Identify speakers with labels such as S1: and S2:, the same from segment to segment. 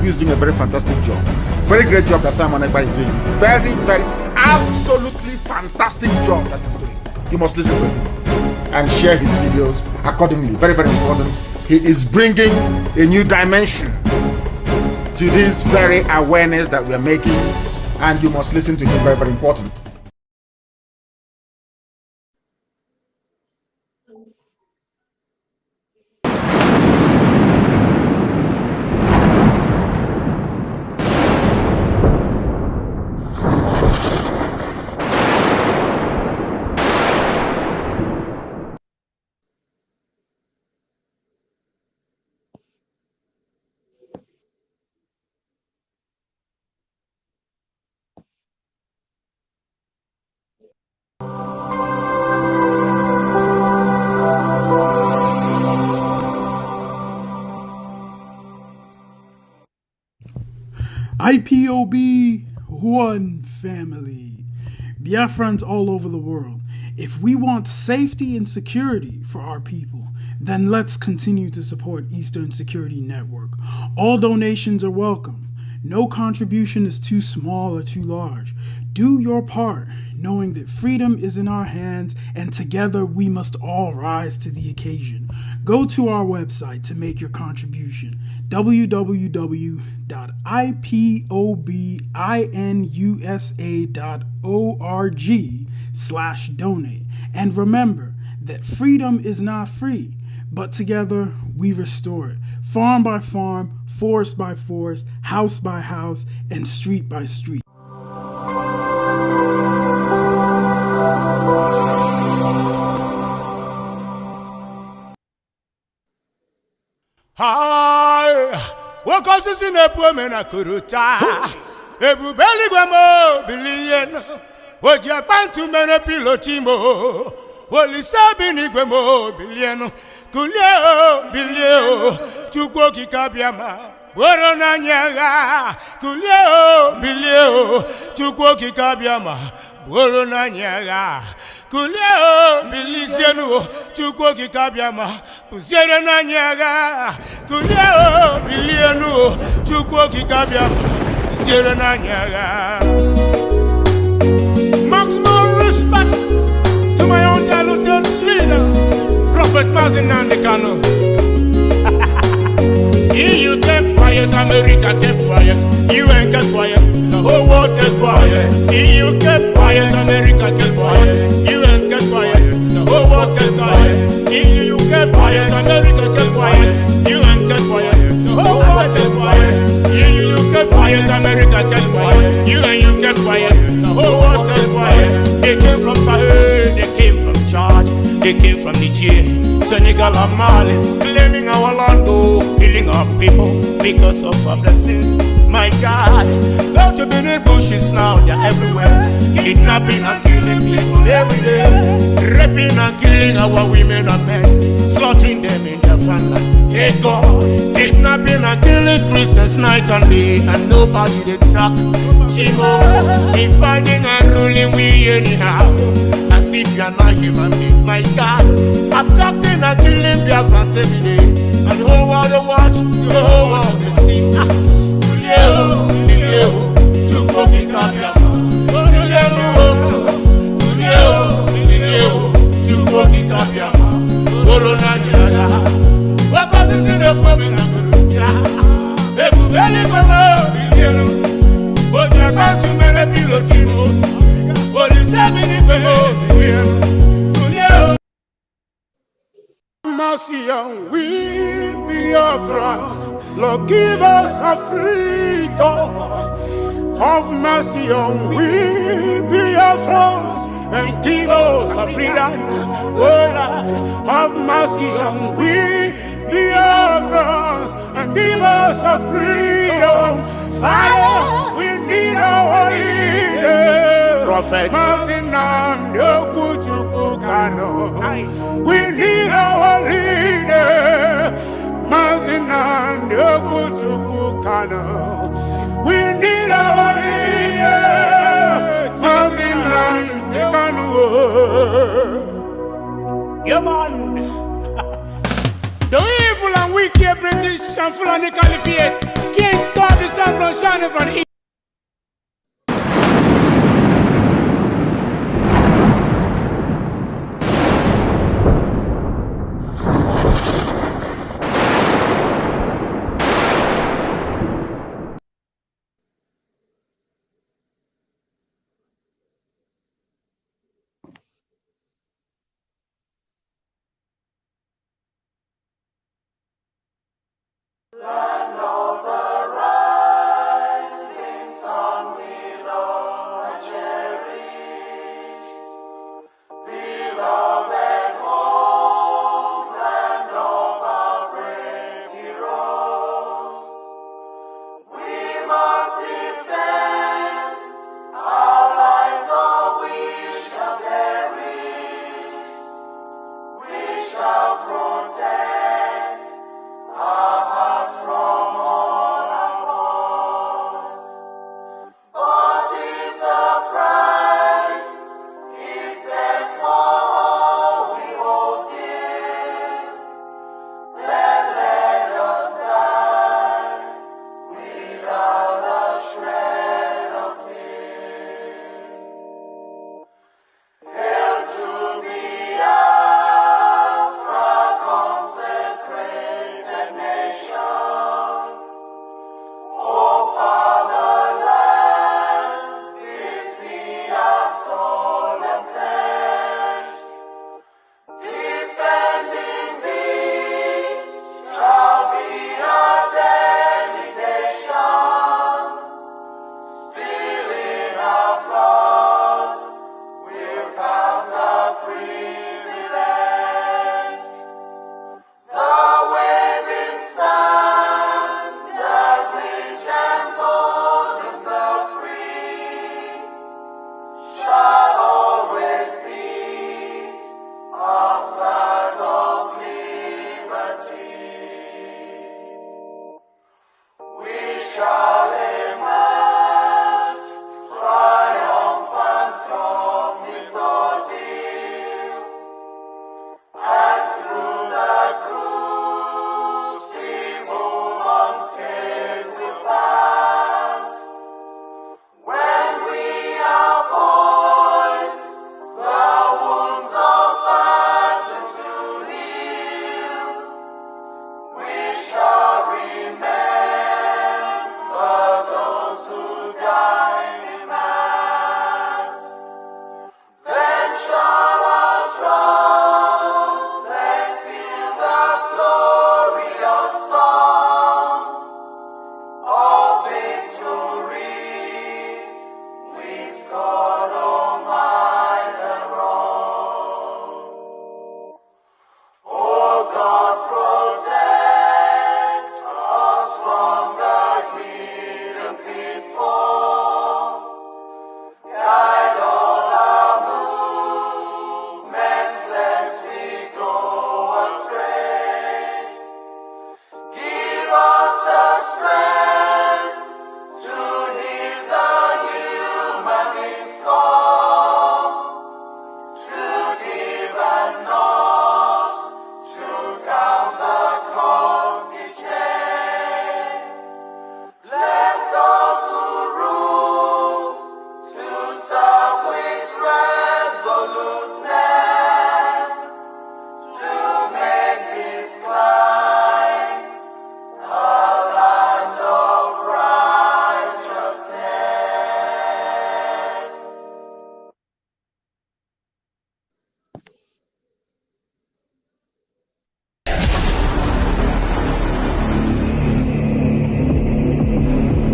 S1: who is doing a very fantastic job. Very great job that Simon Ekpa is doing. Very, very, absolutely fantastic job that he's doing. You must listen to him and share his videos accordingly. Very, very important. He is bringing a new dimension to this very awareness that we are making, and you must listen to him. Very, very important.
S2: IPOB, one family. Biafrans all over the world. If we want safety and security for our people, then let's continue to support Eastern Security Network. All donations are welcome. No contribution is too small or too large. Do your part, knowing that freedom is in our hands, and together we must all rise to the occasion. Go to our website to make your contribution, www.ipobinUSA.org/donate. And remember that freedom is not free, but together we restore it. Farm by farm, forest by forest, house by house, and street by street.
S3: Hi, what causes in a poor man a kuruta? Ebu belly guamo, billion. What you want to men a pilotimo? Well, it's a biniguamo, billion. Kulio, bilio, Chukoki Kabiama. Borona nyaga, Kulio, bilio, Chukoki Kabiama. Borona nyaga. Kulio, bilisiano, Chukoki Kabiama. Pusiana nyaga. Kulio, biliano, Chukoki Kabiama. Pusiana nyaga. Maximum respect to my own diluted leader, Prophet Mazin Nandekano. You kept quiet, America kept quiet. You ain't kept quiet, the whole world kept quiet. You kept quiet, America kept quiet. You ain't kept quiet, the whole world kept quiet. You kept quiet, America kept quiet. You ain't kept quiet, the whole world kept quiet. You kept quiet, America kept quiet. You kept quiet, the whole world kept quiet. They came from Sahel, they came from Chad, they came from Niger, Senegal and Mali, claiming our land, killing our people because of our blessings. My God, go to the bushes now, they're everywhere, kidnapping and killing people every day, raping and killing our women and men, slaughtering them in their family. Hey God, kidnapping and killing Christians night and day, and nobody they talk. Chimo, dividing and ruling we anyhow, as if you are not human being. My God, abducting and killing Biafrans every day, and the whole world they watch, the whole world they see. Kulio, Chukoki Kabiama. Kulio, Chukoki Kabiama. Borona nyaga. What causes in the problem? Ebu belly guamo, biliano. What you want to men a pilotimo? What is happening guamo, biliano. Kulio. Mercy on we Biafra. Lord, give us a freedom. Have mercy on we Biafrans and give us a freedom. Oh Lord, have mercy on we Biafrans and give us a freedom. Father, we need our leader. Prophet Mazinan Yokuchukukano. We need our leader. Mazinan Yokuchukukano. We need our leader. Mazinan Yokano. Yeah, man. The evil and wicked British and Fulani Caliphate can't stop Representing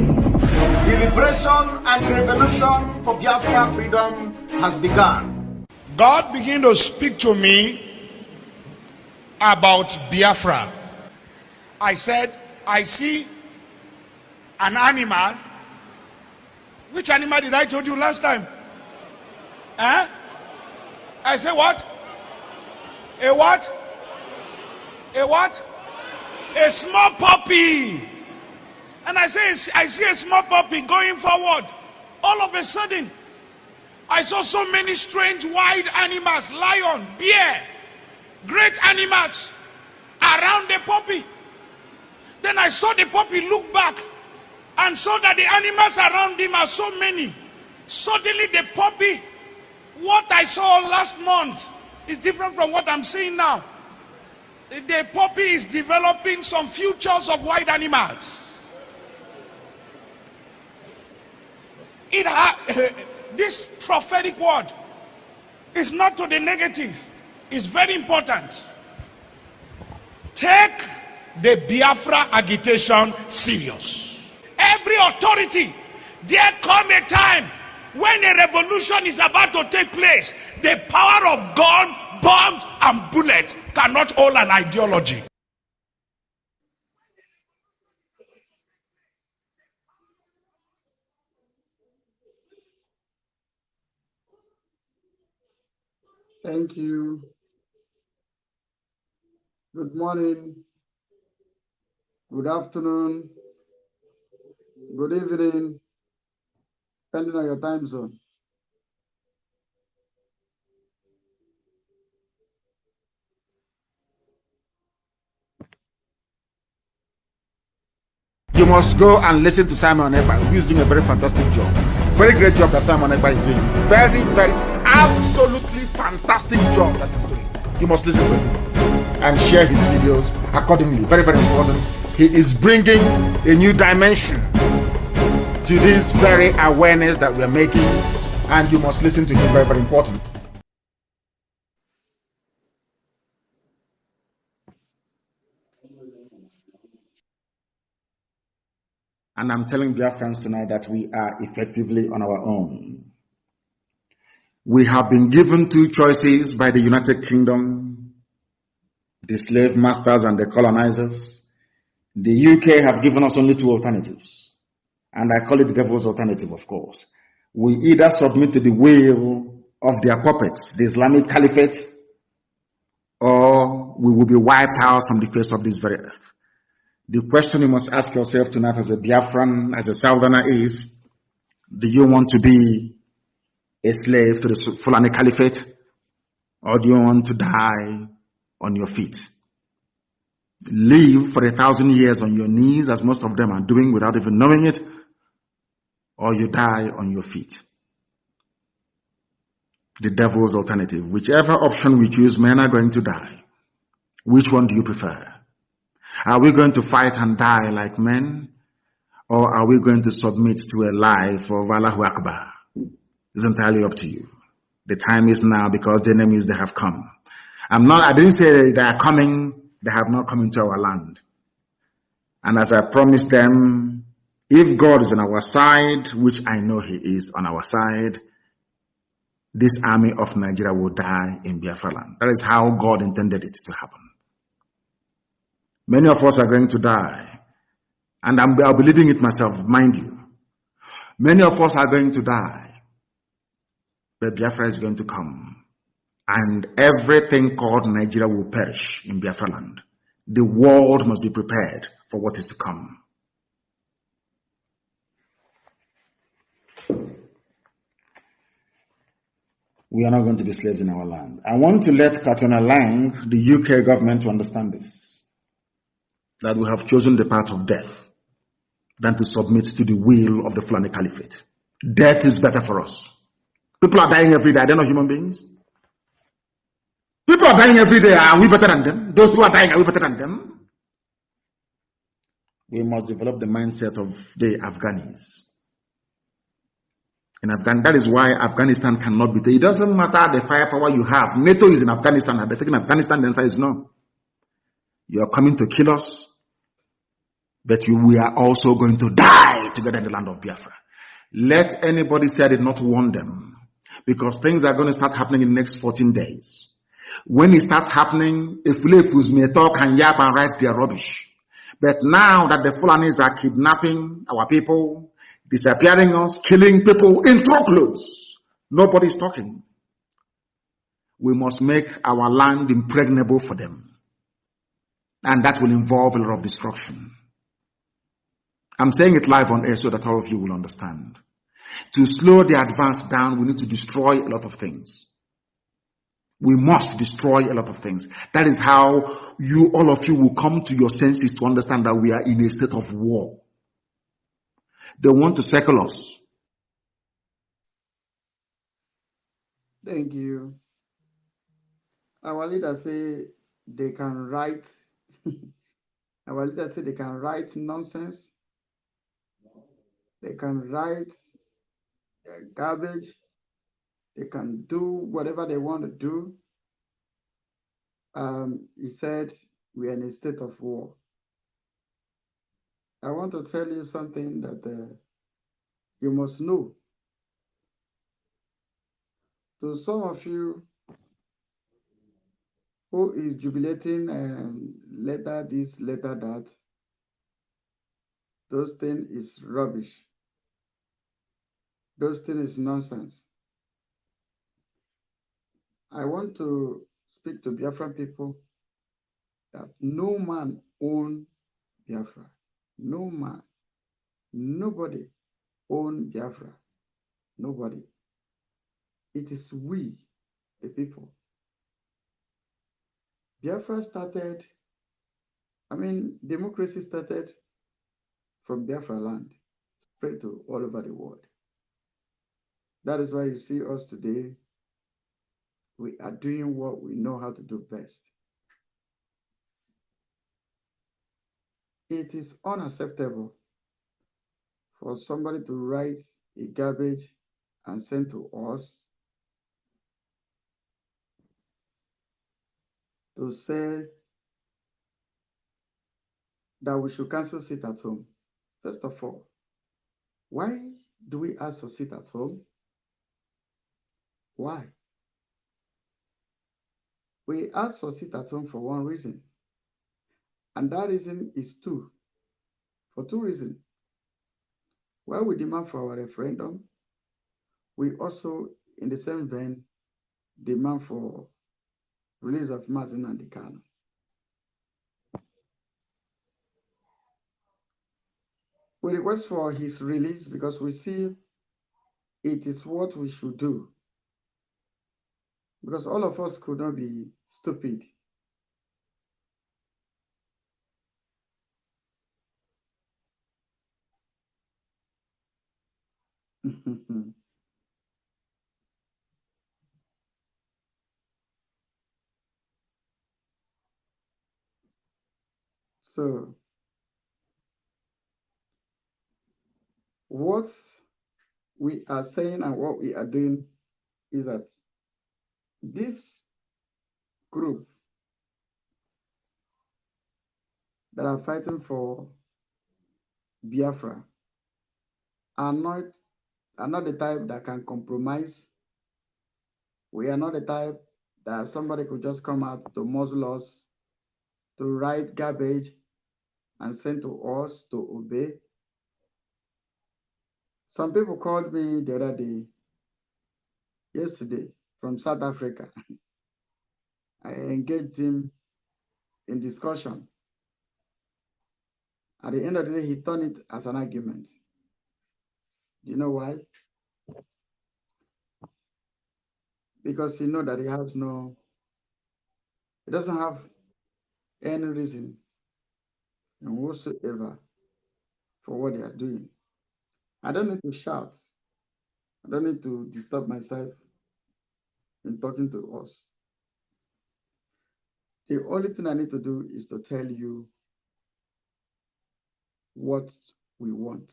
S3: from the
S4: liberation and revolution for Biafra freedom has begun.
S1: God began to speak to me about Biafra. I said, I see an animal. Which animal did I told you last time? Huh? I said what? A what? A what? A small puppy. And I say, I see a small puppy going forward. All of a sudden, I saw so many strange wild animals, lion, bear, great animals around the puppy. Then I saw the puppy look back
S3: And so that the animals around him are so many. Suddenly the puppy, what I saw last month is different from what I'm seeing now. The puppy is developing some futures of wild animals. This prophetic word is not to the negative. It's very important. Take the Biafra agitation serious. Every authority, there come a time when a revolution is about to take place. The power of gun, bombs, and bullets cannot hold an ideology.
S5: Thank you. Good morning. Good afternoon. Good evening, depending on your time zone.
S1: You must go and listen to Simon Ekpa, who is doing a very fantastic job. Very great job that Simon Ekpa is doing. Very, very, absolutely fantastic job that he's doing. You must listen to him and share his videos accordingly. Very, very important. He is bringing a new dimension to this very awareness that we are making, and you must listen to him. Very, very important. And I'm telling Biafrans tonight that we are effectively on our own. We have been given two choices by the United Kingdom, the slave masters and the colonizers. The UK have given us only two alternatives. And I call it the devil's alternative, of course. We either submit to the will of their puppets, the Islamic Caliphate, or we will be wiped out from the face of this very earth. The question you must ask yourself tonight as a Biafran, as a Southerner is, do you want to be a slave to the Fulani Caliphate, or do you want to die on your feet? Live for 1,000 years on your knees, as most of them are doing without even knowing it, or you die on your feet. The devil's alternative. Whichever option we choose, men are going to die. Which one do you prefer? Are we going to fight and die like men, or are we going to submit to a life of Allahu Akbar? It's entirely up to you. The time is now, because the enemies, they have come. I didn't say they are coming, they have not come into our land. And as I promised them, if God is on our side, which I know He is on our side, this army of Nigeria will die in Biafra land. That is how God intended it to happen. Many of us are going to die. And I'll be leading it myself, mind you. Many of us are going to die. But Biafra is going to come. And everything called Nigeria will perish in Biafra land. The world must be prepared for what is to come. We are not going to be slaves in our land. I want to let Katona Lang, the UK government, to understand this. That we have chosen the path of death than to submit to the will of the Fulani Caliphate. Death is better for us. People are dying every day. They're not human beings. People are dying every day. Are we better than them? Those who are dying, are we better than them? We must develop the mindset of the Afghanis. In Afghanistan, that is why Afghanistan cannot be taken. It doesn't matter the firepower you have. NATO is in Afghanistan. I've been taking Afghanistan. The answer is no. You are coming to kill us, but we are also going to die together in the land of Biafra. Let anybody say I did not warn them, because things are going to start happening in the next 14 days. When it starts happening, if Fulefus may talk and yap and write their rubbish. But now that the Fulanis are kidnapping our people, disappearing us, killing people in truckloads, nobody's talking. We must make our land impregnable for them. And that will involve a lot of destruction. I'm saying it live on air so that all of you will understand. To slow the advance down, we need to destroy a lot of things. We must destroy a lot of things. That is how all of you will come to your senses to understand that we are in a state of war. They want to circle us.
S5: Thank you. Our leader say they can write. Our leader say they can write nonsense. They can write garbage. They can do whatever they want to do. He said we are in a state of war. I want to tell you something that you must know. To some of you who is jubilating and letter this, letter that, those things is rubbish. Those things is nonsense. I want to speak to Biafran people that no man own Biafra. No man, nobody own Biafra. Nobody. It is we, the people. Biafra started, democracy started from Biafra land, spread to all over the world. That is why you see us today. We are doing what we know how to do best. It is unacceptable for somebody to write a garbage and send to us to say that we should cancel sit at home. First of all, why do we ask for sit at home? Why? We ask for sit at home for one reason, and that reason is for two reasons. While we demand for our referendum, we also, in the same vein, demand for release of Mazen and Kanu. We request for his release because we see it is what we should do. Because all of us could not be stupid. So, what we are saying and what we are doing is that this group that are fighting for Biafra are not the type that can compromise. We are not the type that somebody could just come out to muzzle us, to write garbage and send to us to obey. Some people called me the other day, yesterday, from South Africa. I engaged him in discussion. At the end of the day, he turned it as an argument. Do you know why? Because he knows that he doesn't have any reason whatsoever for what they are doing. I don't need to shout. I don't need to disturb myself in talking to us. The only thing I need to do is to tell you what we want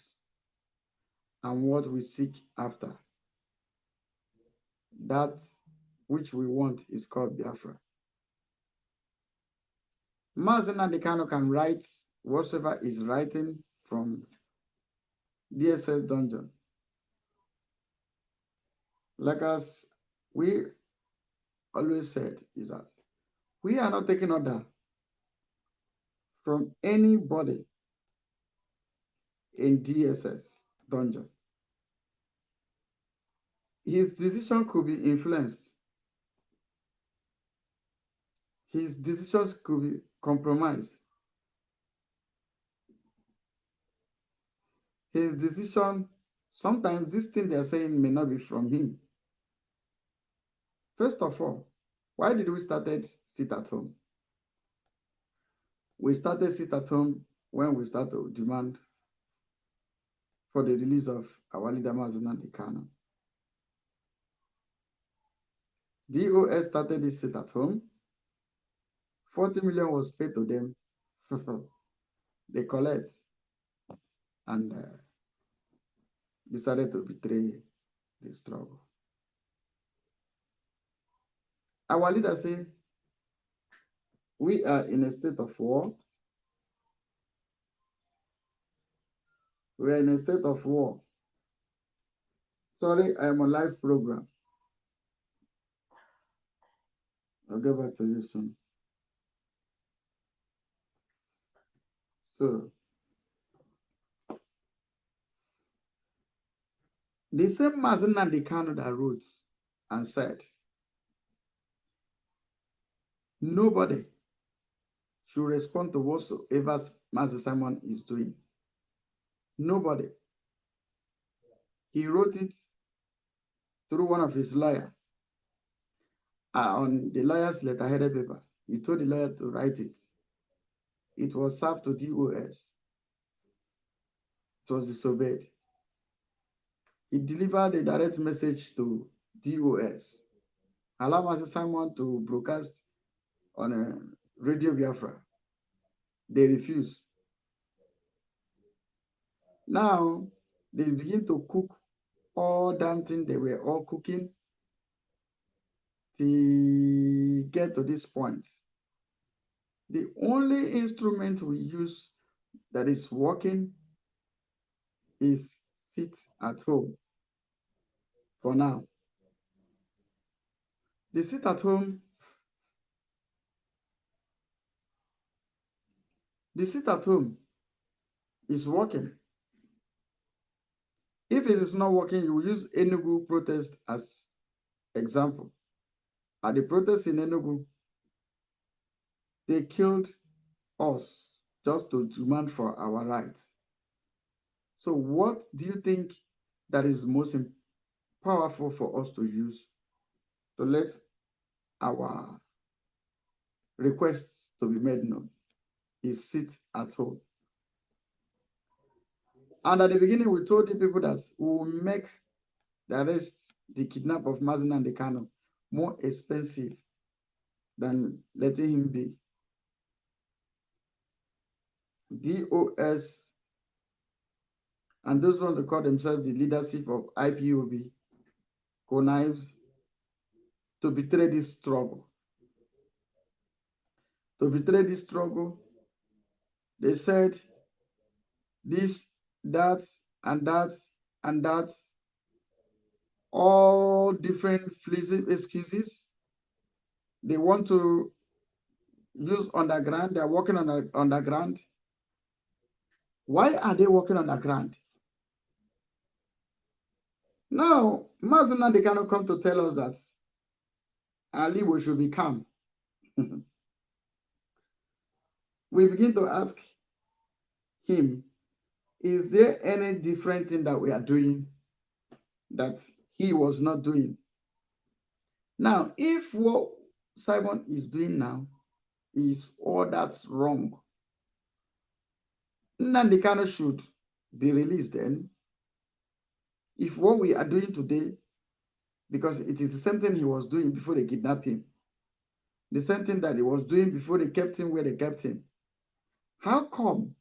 S5: and what we seek after. That which we want is called Biafra. Mazen and Kanu can write whatever is writing from DSS dungeon. Like us, we always said is that we are not taking order from anybody in DSS dungeon. His decision could be influenced. His decisions could be compromised. His decision, sometimes this thing they're saying may not be from him. First of all, why did we started sit at home? We started sit at home when we started to demand for the release of our leader Mazinandi Kanu. DOS started this sit at home. 40 million was paid to them. They collect and decided to betray the struggle. Our leader said, we are in a state of war. We are in a state of war. Sorry, I am on live program. I'll get back to you soon. So, the same Mazinandi Kanu that wrote and said, nobody should respond to whatsoever Master Simon is doing. Nobody. He wrote it through one of his lawyers on the lawyer's letterheaded paper. He told the lawyer to write it. It was served to DOS. It was disobeyed. He delivered a direct message to DOS. Allow Master Simon to broadcast on a Radio Biafra. They refused. Now, they begin to cook all damn things they were all cooking to get to this point. The only instrument we use that is working is sit at home for now. The sit at home, is working. If it is not working, you will use Enugu protest as example. At the protest in Enugu, they killed us just to demand for our rights. So what do you think that is most powerful for us to use to let our requests to be made known? Is sit at home. And at the beginning, we told the people that we will make the arrest, the kidnap of Mazinandi Kanu more expensive than letting him be. DOS and those ones that call themselves the leadership of IPOB connived to betray this struggle. To betray this struggle, they said this, that, and that, and that, all different flimsy excuses. They want to use underground. They are working on the underground. Why are they working underground? Now, Mazinandi cannot come to tell us that Ali we should be calm. We begin to ask him, is there any different thing that we are doing that he was not doing? Now, if what Simon is doing now is all that's wrong, Nnamdi Kanu should be released then. If what we are doing today, because it is the same thing he was doing before they kidnapped him, the same thing that he was doing before they kept him where they kept him, how come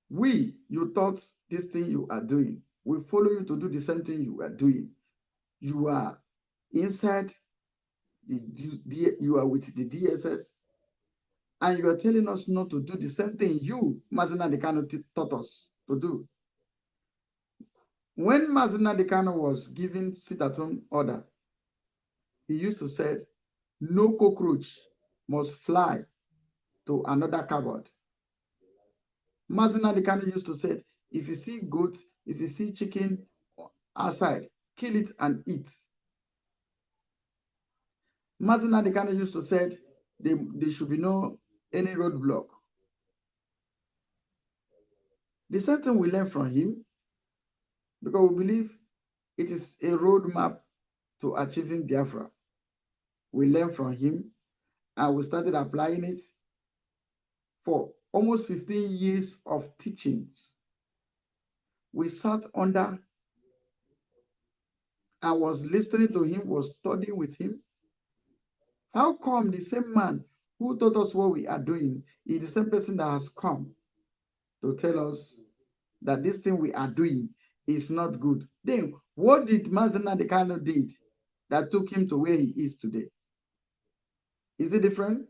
S5: you thought this thing you are doing, we follow you to do the same thing you are doing? You are inside, you are with the DSS, and you are telling us not to do the same thing you, Mazinandi Kanu, taught us to do. When Mazinandi Kanu was giving sit-at-home order, he used to say, no cockroach must fly to another cupboard. Mazinandi Kanu used to say, if you see goat, if you see chicken outside, kill it and eat. Mazinandi Kanu used to say, there should be no any roadblock. The same thing we learn from him, because we believe it is a roadmap to achieving Biafra. We learn from him and we started applying it for almost 15 years of teachings. we sat under and was listening to him, was studying with him. How come the same man who taught us what we are doing is the same person that has come to tell us that this thing we are doing is not good? Then what did Mazina Dekano did that took him to where he is today? Is it different?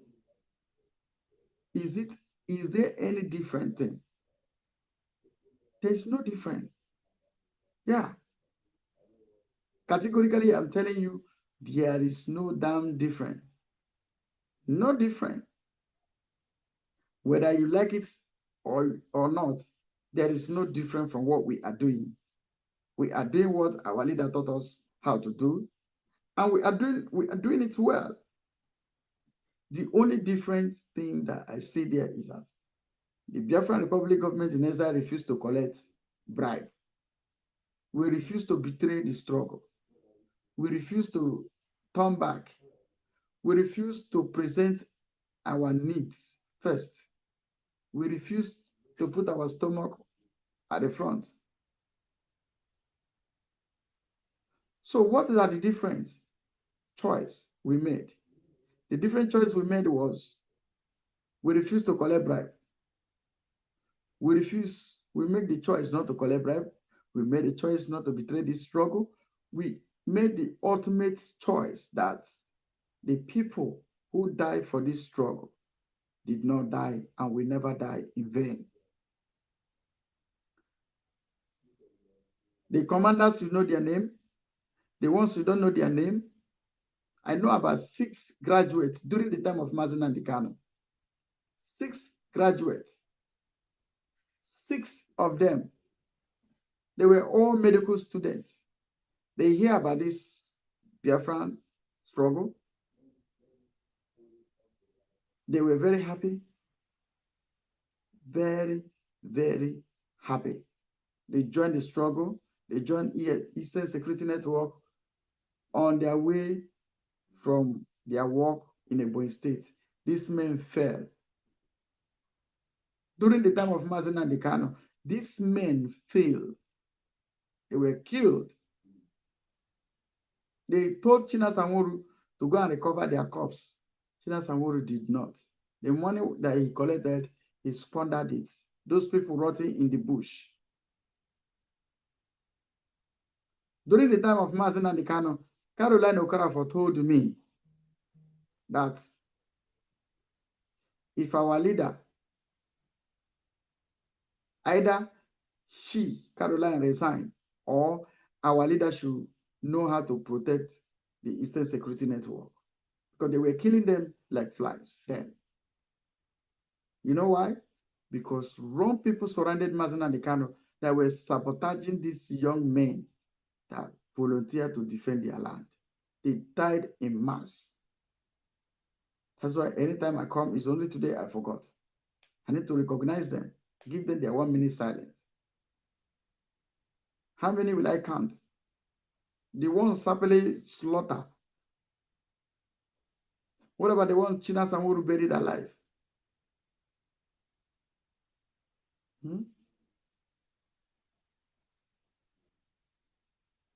S5: Is there any different thing? There's no different. Yeah. Categorically, I'm telling you, there is no damn different. No different. Whether you like it or not, there is no different from what we are doing. We are doing what our leader taught us how to do, and we are doing it well. The only different thing that I see there is that the Biafran Republic government in exile refused to collect bribe. We refuse to betray the struggle. We refuse to turn back. We refuse to present our needs first. We refuse to put our stomach at the front. So what is the difference choice we made? The different choice we made was we refuse to collect bribe. We made the choice not to collect bribe. We made the choice not to betray this struggle. We made the ultimate choice that the people who died for this struggle did not die and will never die in vain. The commanders, you know their name. The ones who don't know their name, I know about 6 graduates during the time of Mazina Dekano. 6 graduates. 6 of them, they were all medical students. They hear about this Biafran struggle. They were very happy. Very, very happy. They joined the struggle. They joined Eastern Security Network on their way from their work in Ebonyi State. These men fell. During the time of Mazina Dekano, these men failed. They were killed. They told China Sanwo-Olu to go and recover their corpse. China Sanwo-Olu did not. The money that he collected, he squandered it. Those people rotting in the bush. During the time of Mazina Dekano, Caroline Okafor told me that if our leader, either she, Caroline, resign, or our leader should know how to protect the Eastern Security Network, because they were killing them like flies then. You know why? Because wrong people surrounded Mazina Dekano that were sabotaging these young men that volunteered to defend their land. They died in mass. That's why anytime I come, it's only today I forgot. I need to recognize them, give them their 1 minute silence. How many will I count? The ones Sapele slaughter. What about the ones China Sanwo-Olu buried alive?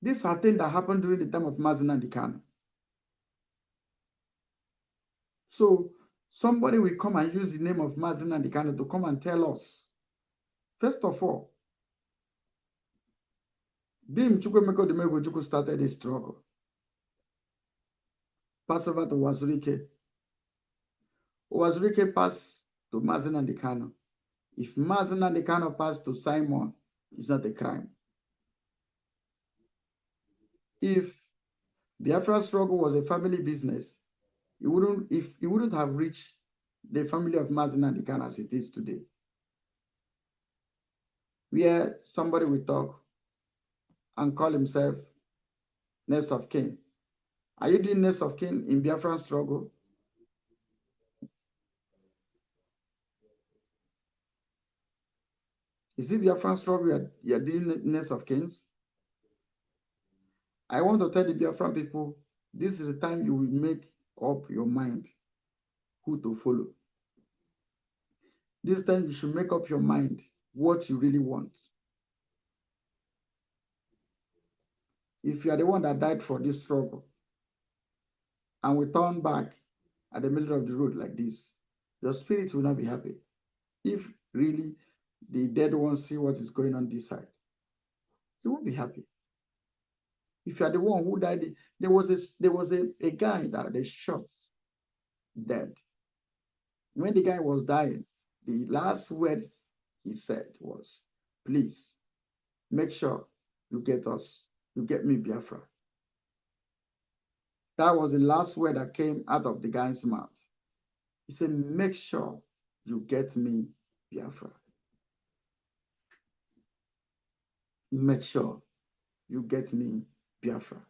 S5: These are things that happened during the time of Mazina Dekano. So somebody will come and use the name of Mazina Dekano to come and tell us, first of all, Dim Chukwemeko Dimego started this struggle. Pass over to Wazurike. Wazurike passed to Mazina Dekano. If Mazina Dekano passed to Simon, it's not a crime. If the Biafra struggle was a family business, it wouldn't have reached the family of Mazina Dekano as it is today. Where somebody will talk and call himself next of kin. Are you doing next of kin in Biafran struggle? Is it Biafran struggle you're doing next of kins? I want to tell the Biafran people, this is the time you will make up your mind who to follow. This time you should make up your mind what you really want. If you are the one that died for this struggle, and we turn back at the middle of the road like this, your spirit will not be happy. If really the dead ones see what is going on this side, you won't be happy. If you are the one who died, there was a guy that they shot dead. When the guy was dying, the last word he said was, "Please make sure you get me Biafra." That was the last word that came out of the guy's mouth. He said, "Make sure you get me Biafra. Make sure you get me Biafra."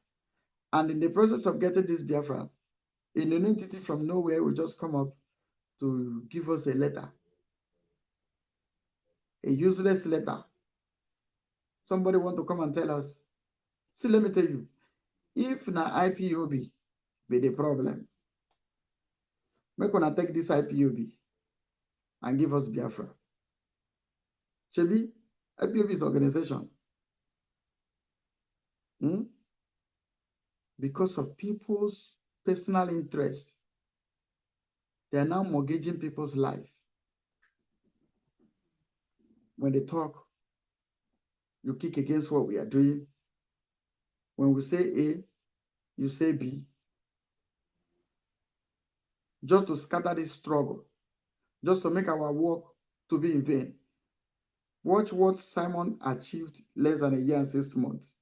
S5: And in the process of getting this Biafra, an entity from nowhere will just come up to give us a letter, a useless letter. Somebody want to come and tell us, see, let me tell you, if na IPOB be the problem, make una take this IPOB and give us Biafra. Chebi, IPOB is organization. Because of people's personal interest, they are now mortgaging people's life. When they talk, you kick against what we are doing. When we say A, you say B. Just to scatter this struggle, just to make our work to be in vain. Watch what Simon achieved less than a year and 6 months.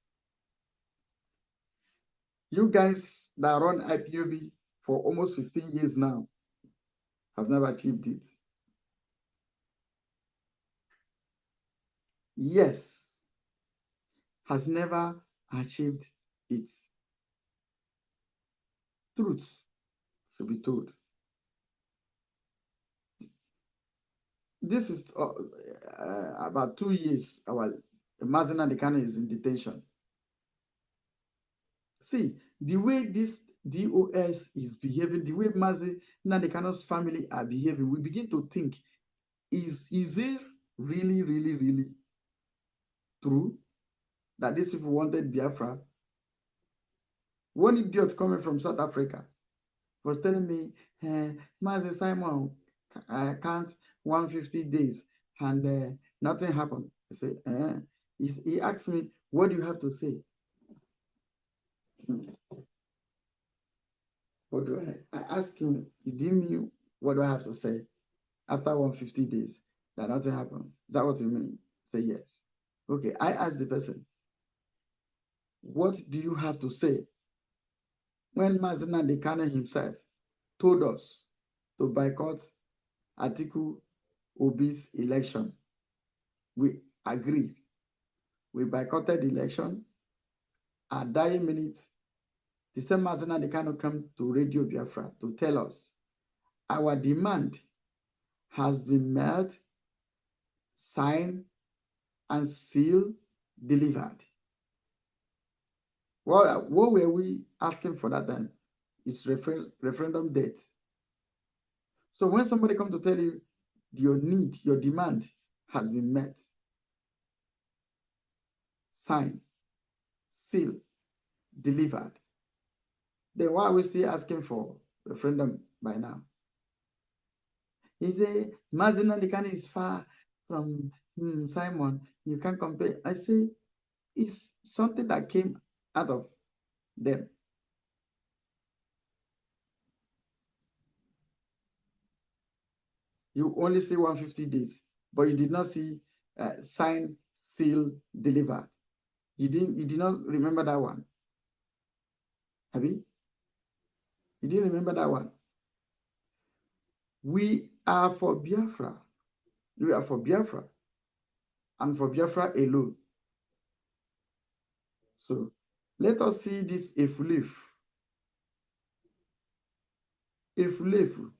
S5: You guys that run IPOB for almost 15 years now have never achieved it. Yes, has never achieved it. Truth to be told. This is about 2 years. Our Mazi Nnamdi Kanu is in detention. See, the way this DOS is behaving, the way Mazi Nnamdi Kanu's family are behaving, we begin to think, is it really, really, really true that these people wanted Biafra? One idiot coming from South Africa was telling me, Mazi Simon can't 150 days and nothing happened. I said, he asked me, what do you have to say? What do I asked him, you give me what do I have to say after 150 days that nothing happened? Is that what you mean? Say yes. Okay, I asked the person, what do you have to say? When Mazi Nnamdi Kanu himself told us to boycott Atiku Obi's election, we agreed. We boycotted the election. At that minute, the same Mazi Nnamdi Kanu came to Radio Biafra to tell us our demand has been met, signed, and sealed, delivered. Well, what were we asking for that then? It's referendum date. So when somebody comes to tell you your need, your demand has been met, signed, sealed, delivered, then why are we still asking for referendum by now? He said, Mazi Nnamdi Kanu is far from Simon. You can't compare. I say, it's something that came out of them. You only see 150 days, but you did not see sign, seal, deliver. You did not remember that one. Have you? You didn't remember that one. We are for Biafra. We are for Biafra. And for Biafra alone. So let us see this Efulef. Efulef.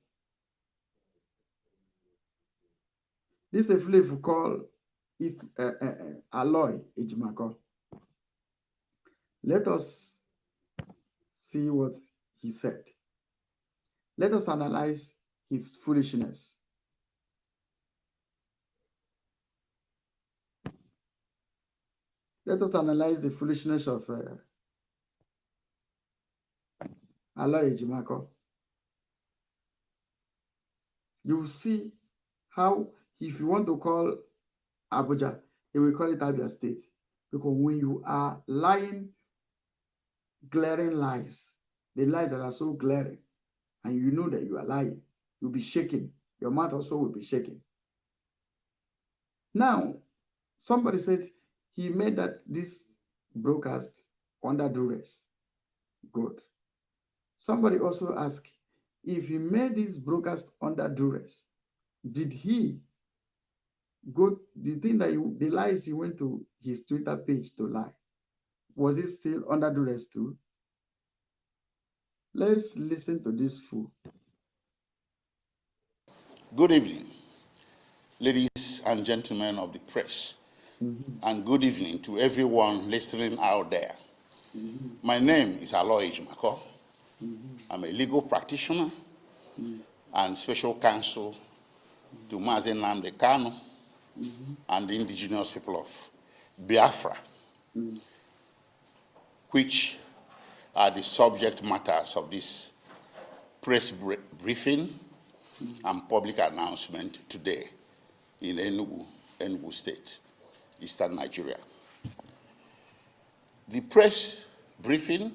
S5: This Efulef called Aloy Ejimako. Let us see what he said. Let us analyze his foolishness. Let us analyze the foolishness of Aloy Ejimako. You will see how, if you want to call Abuja, he will call it Abia State. Because when you are lying, glaring lies, the lies that are so glaring, and you know that you are lying, you'll be shaking. Your mouth also will be shaking. Now, somebody said he made this broadcast under duress. Good. Somebody also asked if he made this broadcast under duress, did he go, the thing that the lies he went to his Twitter page to lie, was it still under duress too? Let's listen to this fool.
S6: Good evening, ladies and gentlemen of the press, and good evening to everyone listening out there. My name is Aloy Ejimako. I'm a legal practitioner and special counsel to Mazi Nnamdi Kanu and the indigenous people of Biafra, which are the subject matters of this press briefing and public announcement today in Enugu State, Eastern Nigeria. The press briefing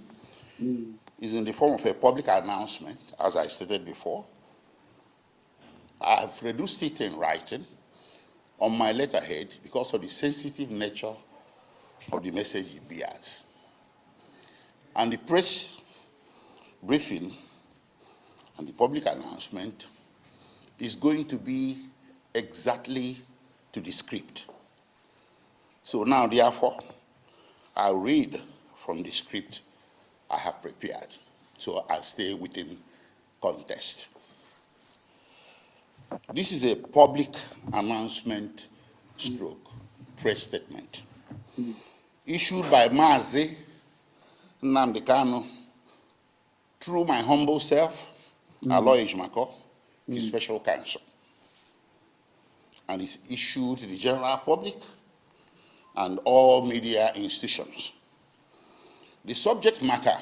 S6: is in the form of a public announcement, as I stated before. I have reduced it in writing on my letterhead because of the sensitive nature of the message it bears. And the press briefing and the public announcement is going to be exactly to the script. So now, therefore, I'll read from the script I have prepared, so I'll stay within context. This is a public announcement stroke press statement issued by Mazi Nnamdi Kanu through my humble self, Aloy Ejimako, his special counsel, and is issued to the general public and all media institutions. The subject matter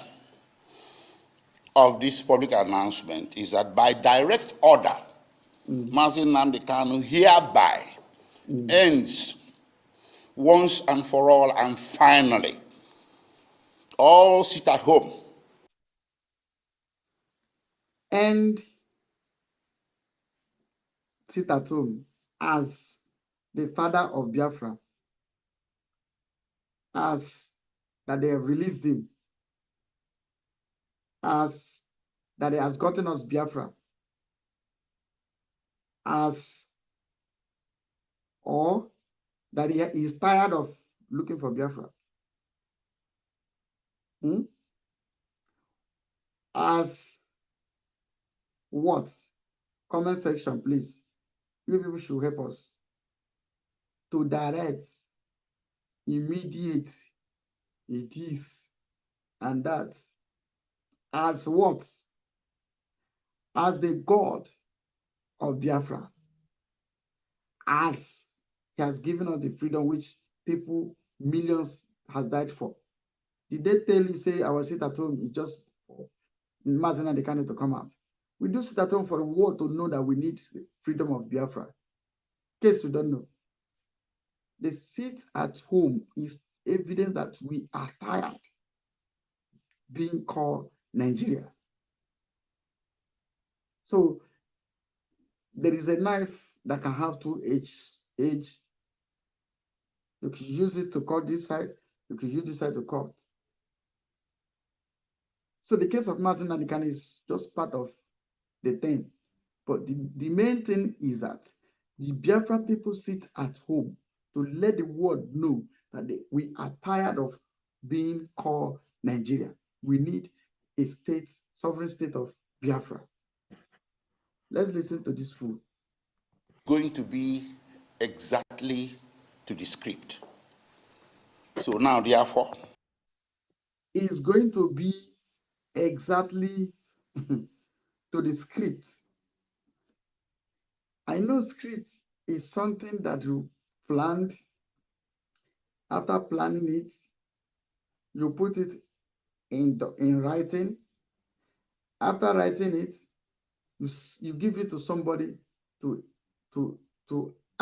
S6: of this public announcement is that by direct order, Mazi Nnamdi Kanu hereby ends once and for all and finally all sit at home.
S5: And sit at home as the father of Biafra, as that they have released him, as that he has gotten us Biafra, as or that he is tired of looking for Biafra. As what? Comment section, please. You people should help us to direct, immediate, this and that. As what? As the God of Biafra, as he has given us the freedom which people, millions, has died for. Did they tell you, say, I will sit at home just for Mazi Nnamdi Kanu to come out? We do sit at home for the world to know that we need freedom of Biafra. In case you don't know, the sit at home is evidence that we are tired being called Nigeria. So there is a knife that can have two edges. You can use it to cut this side, you can use this side to cut. So the case of Mazi Nnamdi Kanu is just part of the thing. But the main thing is that the Biafra people sit at home to let the world know that we are tired of being called Nigeria. We need a state, sovereign state of Biafra. Let's listen to this fool.
S6: Going to be exactly to the script. So now, therefore,
S5: is going to be exactly to the script. I know script is something that you planned. After planning it, you put it in writing, After writing it, you give it to somebody to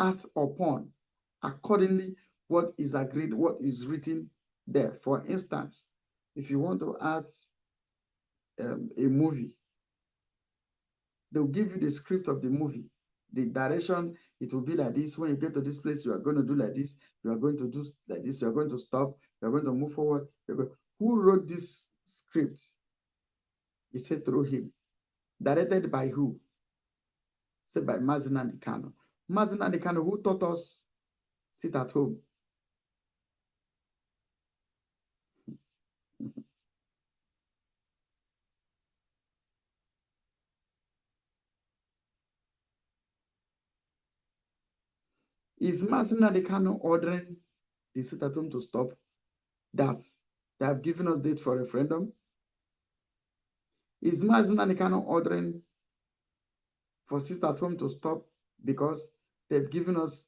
S5: act upon accordingly what is agreed, what is written there. For instance, if you want to act a movie, they'll give you the script of the movie, the direction. It will be like this. When you get to this place, you are going to do like this. You are going to do like this. You are going to stop. You are going to move forward. Who wrote this script? He said through him. Directed by who? Said by Mazina Nikano. Mazina Nikano, who taught us sit at home. Is Mazina Nikano ordering the sit at home to stop? That they have given us date for referendum? Is Mazina Nikano ordering for sit at home to stop because they've given us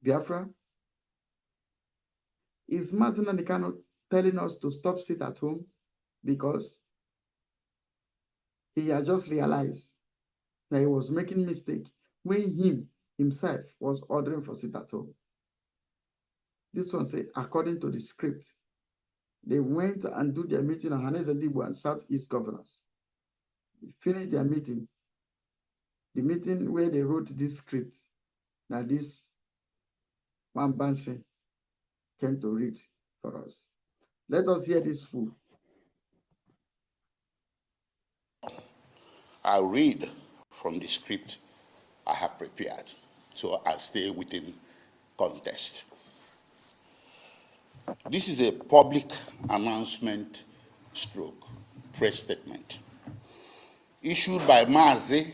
S5: Biafra? Is Mazina Nikano telling us to stop sit at home because he had just realized that he was making mistake when himself was ordering for sit at home? This one say, according to the script, they went and do their meeting at Hannes Adibu and Southeast governors. They finished their meeting. The meeting where they wrote this script that this one Banshee came to read for us. Let us hear this fool.
S6: I'll read from the script I have prepared, so I'll stay within context. This is a public announcement stroke press statement issued by Mazi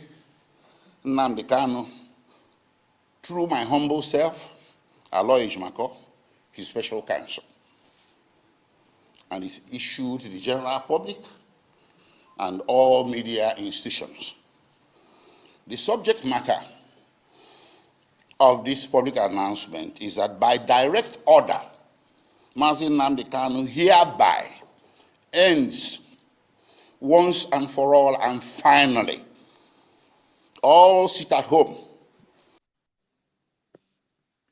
S6: Nnamdi Kanu through my humble self, Aloy Ejimako, his special counsel, and is issued to the general public and all media institutions. The subject matter of this public announcement is that by direct order, Mazi Nnamdi Kanu hereby ends once and for all and finally all sit at home.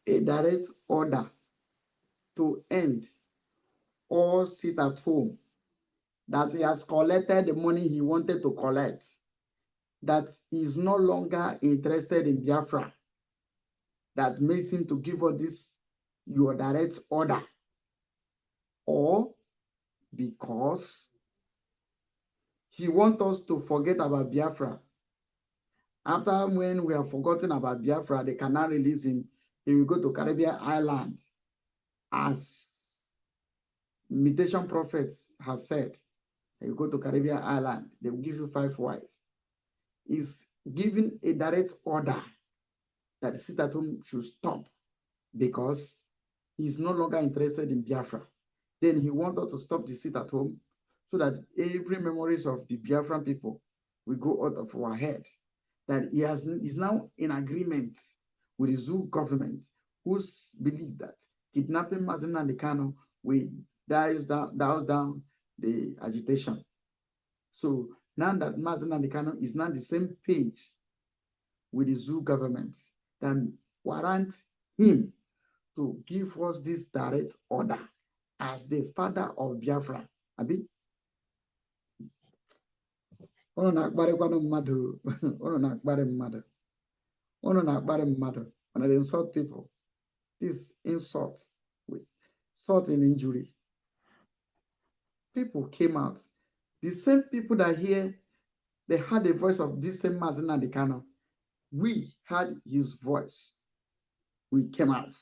S5: A direct order to end all sit at home, that he has collected the money he wanted to collect, that he is no longer interested in Biafra, that makes him to give us this your direct order, or because he wants us to forget about Biafra. After when we have forgotten about Biafra, they cannot release him. He will go to Caribbean island, as imitation prophets has said. You go to Caribbean island, they will give you 5 wives. He's giving a direct order that the sit at home should stop because he's no longer interested in Biafra. Then he wants us to stop the sit at home so that every memories of the Biafran people will go out of our head. That is now in agreement with the Zoo government, who believe that kidnapping Mazi Nnamdi Kanu will dies down the agitation. So now that Mazi Nnamdi Kanu is now the same page with the Zoo government, then warrant him to give us this direct order as the father of Biafra. Abi? Ono na-akparịkwanụ mmadụ. Ono na-akparị mmadụ. Ono na-akparị mmadụ. When they insult people, this insult with insult and injury. People came out. The same people that hear, they heard the voice of this same Mazi Nnamdi Kanu. We heard his voice. We came out.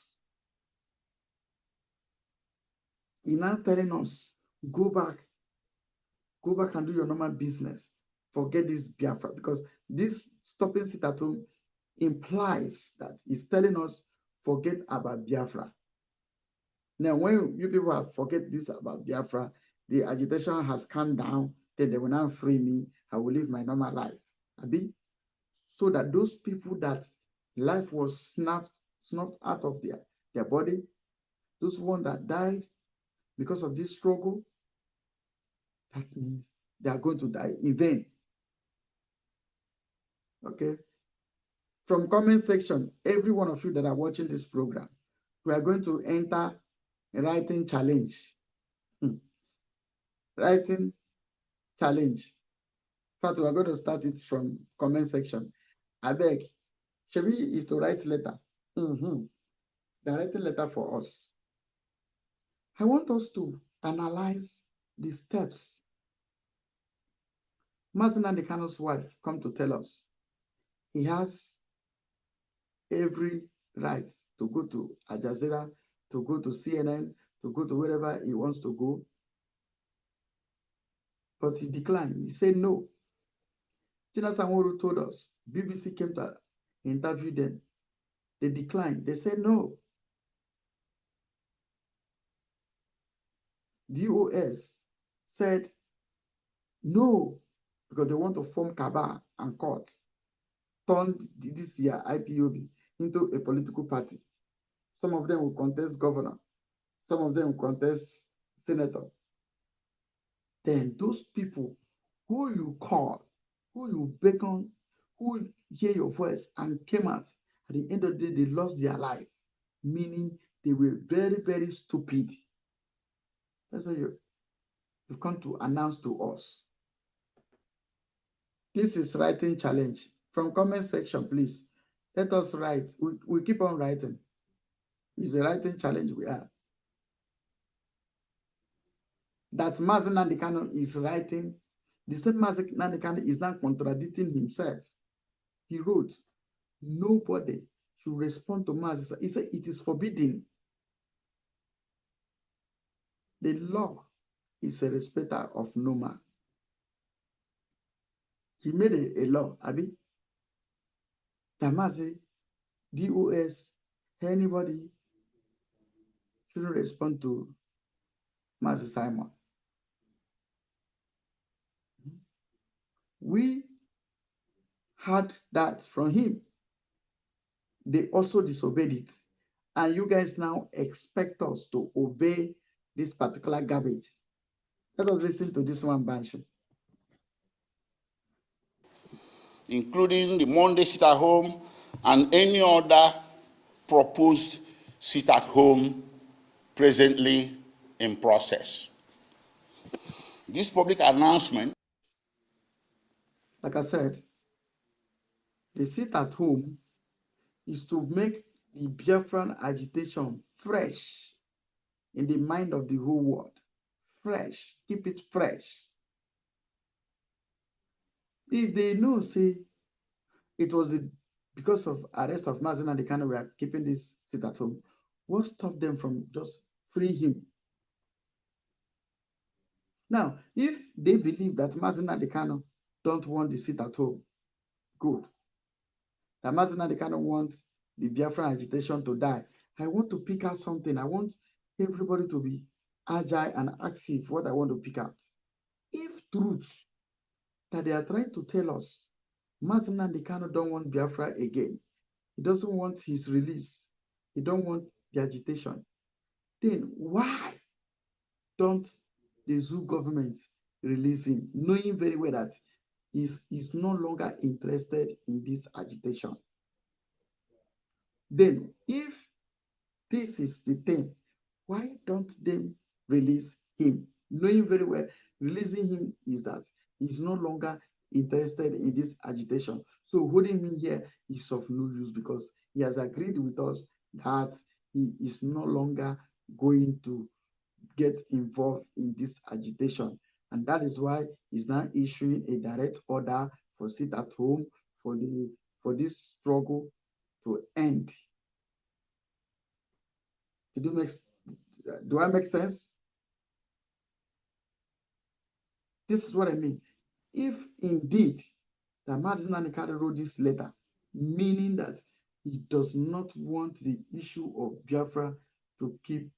S5: He now telling us, go back and do your normal business. Forget this Biafra, because this stopping sit at home implies that he's telling us, forget about Biafra. Now, when you people have forget this about Biafra, the agitation has calmed down, then they will now free me. I will live my normal life. Abi? So that those people that life was snuffed out of their body, those ones that died because of this struggle, that means they are going to die in vain. Okay. From comment section, every one of you that are watching this program, we are going to enter a writing challenge. Writing challenge. In fact, we are going to start it from comment section. I beg, Shebi is to write letter. The writing letter for us. I want us to analyze the steps. Mazi Nnamdi Kanu's wife come to tell us he has every right to go to Al Jazeera, to go to CNN, to go to wherever he wants to go. But he declined. He said no. China Sanwo-Olu told us, BBC came to interview them. They declined. They said no. DOS said no, because they want to form cabal and court, turn this year IPOB into a political party. Some of them will contest governor. Some of them will contest senator. Then those people who you call, who you beckon, who hear your voice and came out, at the end of the day, they lost their life, meaning they were very, very stupid. That's what you've come to announce to us. This is writing challenge. From comment section, please. Let us write. We keep on writing. It's a writing challenge we have. That Mazi Nnamdi Kanu is writing. The same Mazi Nnamdi Kanu is now contradicting himself. He wrote, nobody should respond to Mazi. He said it is forbidden. The law is a respecter of no man. He made a law, Abi. That Mazi, DOS, anybody shouldn't respond to Mazi Simon. We had that from him. They also disobeyed it. And you guys now expect us to obey this particular garbage. Let us listen to this one, Banshee.
S6: Including the Monday sit-at-home and any other proposed sit-at-home presently in process. This public announcement,
S5: like I said, the sit-at-home is to make the Biafran agitation fresh in the mind of the whole world. Fresh. Keep it fresh. If they know, say, it was because of arrest of Mazi Nnamdi Kanu we are keeping this sit-at-home, what stopped them from just free him? Now, if they believe that Mazi Nnamdi Kanu don't want the sit-at-home, good. That Mazi Nnamdi Kanu wants the Biafran agitation to die. I want to pick out something. I want everybody to be agile and active. What I want to pick out. If truth that they are trying to tell us, Mazi Nnamdi Kanu don't want Biafra again. He doesn't want his release. He don't want the agitation. Then why don't the zoo government release him, knowing very well that he's no longer interested in this agitation? Then, if this is the thing, why don't they release him? Knowing very well, releasing him is that he's no longer interested in this agitation. So holding him here is of no use because he has agreed with us that he is no longer going to get involved in this agitation. And that is why he's now issuing a direct order for sit-at-home for this struggle to end. Do I make sense? This is what I mean. If indeed that Mazi Nnamdi Kanu wrote this letter, meaning that he does not want the issue of Biafra to keep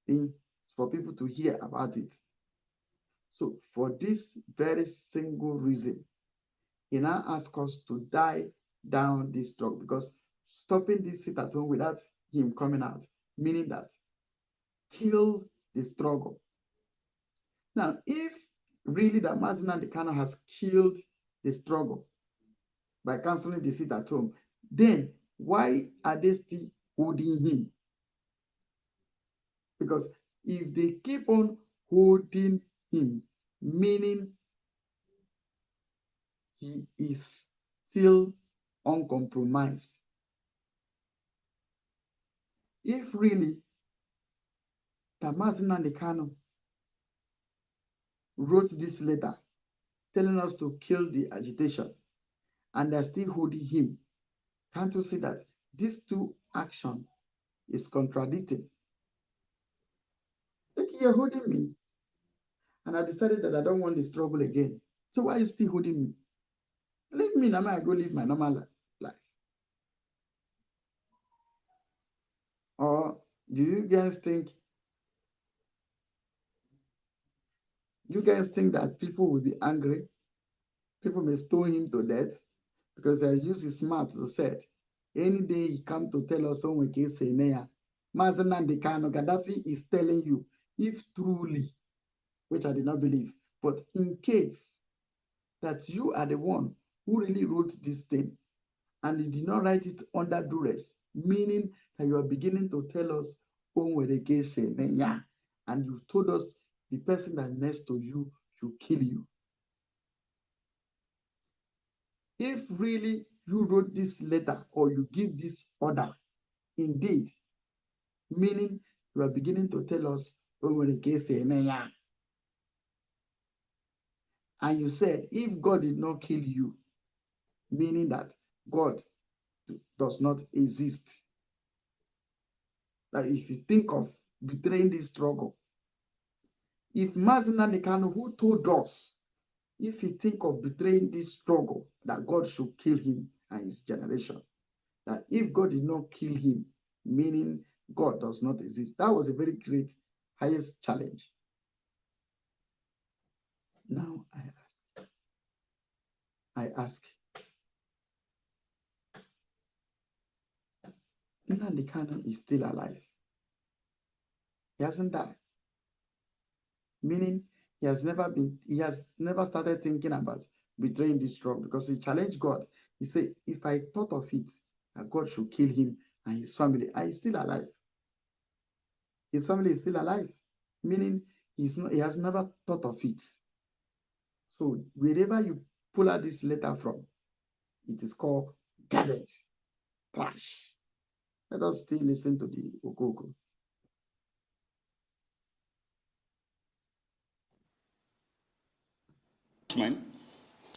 S5: things for people to hear about it. So for this very single reason, he now asks us to die down this struggle, because stopping this sit-at-home without him coming out, meaning that kill the struggle. Now, if really that Mazi Nnamdi Kanu has killed the struggle, by canceling the seat at home, then why are they still holding him? Because if they keep on holding him, meaning he is still uncompromised. If really Mazi Nnamdi Kanu wrote this letter telling us to kill the agitation and they're still holding him, can't you see that these two actions is contradicting? Like, you're holding me, and I decided that I don't want the struggle again. So why are you still holding me? Leave me, now I go live my normal life. Or do you guys think that people will be angry? People may stone him to death because I use his mouth to say, any day he come to tell us someone can say, Mazi Nnamdi Kanu, Gaddafi is telling you, if truly, which I did not believe, but in case that you are the one who really wrote this thing and you did not write it under duress, meaning that you are beginning to tell us, and you told us the person that next to you should kill you. If really you wrote this letter or you give this order, indeed, meaning you are beginning to tell us, and you said, if God did not kill you, meaning that God does not exist. That if you think of betraying this struggle, if Mazi Nnamdi Kanu, who told us, if you think of betraying this struggle, that God should kill him and his generation, that if God did not kill him, meaning God does not exist, that was a very great, highest challenge. Now I ask, Nnamdi Kanu is still alive. He hasn't died. Meaning he has never started thinking about betraying this struggle because he challenged God. He said, if I thought of it, that God should kill him and his family, and he's still alive. His family is still alive, meaning he has never thought of it. So wherever you pull out this letter from, it is called garbage, trash. Let us still listen to the Okoko.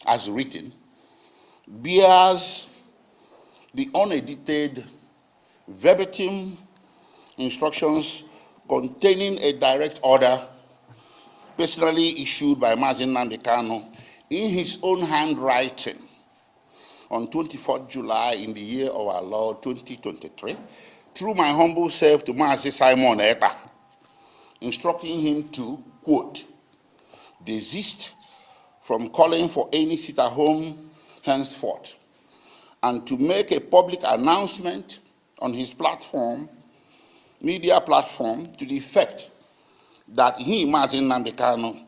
S6: As written, bears the unedited verbatim instructions containing a direct order personally issued by Mazi Nnamdi Kanu in his own handwriting on 24th July in the year of our Lord 2023 through my humble self to Mazi Simon Ekpa, instructing him to, quote, desist from calling for any sit at home henceforth, and to make a public announcement on his platform, media platform, to the effect that he, Mazi Nnamdi Kanu,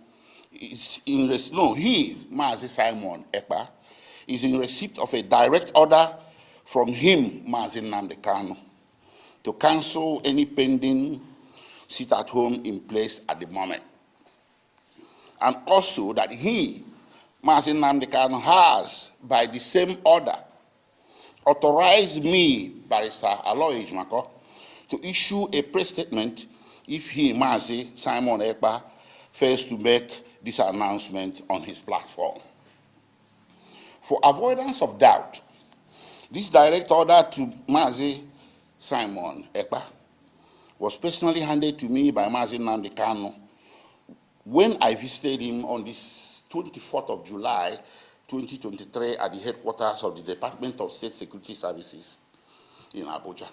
S6: Mazi Simon Ekpa, is in receipt of a direct order from him, Mazi Nnamdi Kanu, to cancel any pending sit at home in place at the moment. And also that he, Mazi Nnamdi Kanu, has, by the same order, authorized me, Barrister Aloy Ejimako, to issue a press statement if he, Mazi Simon Ekpa, fails to make this announcement on his platform. For avoidance of doubt, this direct order to Mazi Simon Ekpa was personally handed to me by Mazi Nnamdi Kanu when I visited him on this 24th of July, 2023 at the headquarters of the Department of State Security Services in Abuja,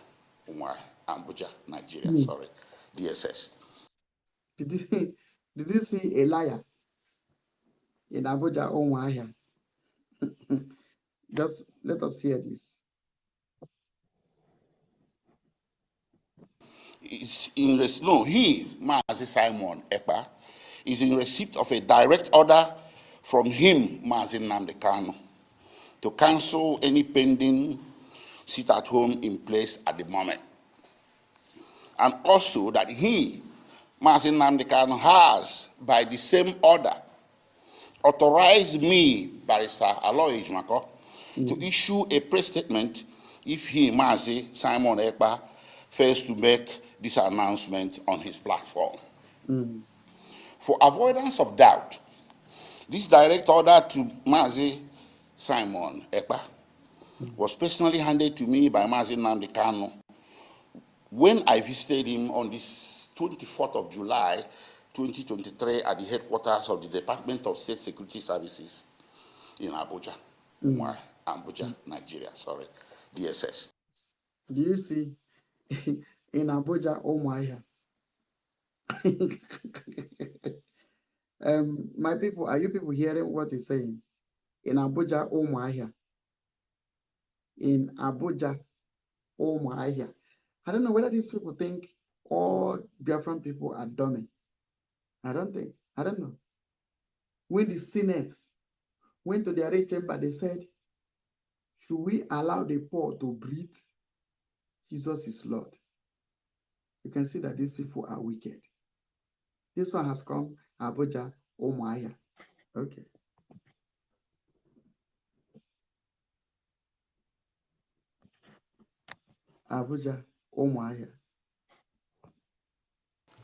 S6: Nigeria, DSS.
S5: Did you see a liar in Abuja, Onwahia? Just let us hear this.
S6: Mazi Simon Ekpa, is in receipt of a direct order from him, Mazi Nnamdi Kanu, to cancel any pending sit at home in place at the moment. And also that he, Mazi Nnamdi Kanu, has, by the same order, authorized me, Barrister Aloy Ejimako, to issue a press statement if he, Mazi Simon Ekpa, fails to make this announcement on his platform. For avoidance of doubt, this direct order to Mazi Simon Ekpa was personally handed to me by Mazi Nnamdi Kanu when I visited him on this 24th of July, 2023 at the headquarters of the Department of State Security Services in Abuja, Abuja, Nigeria, sorry, DSS.
S5: Do you see in Abuja, oh my. My people, are you people hearing what he's saying? In Abuja, oh my. In Abuja, oh my. I don't know whether these people think all Biafran people are dummy. I don't know. When the Senate went to their chamber, they said, should we allow the poor to breathe? Jesus is Lord. You can see that these people are wicked. This one has come, Abuja, oh my. Okay. Abuja, oh my.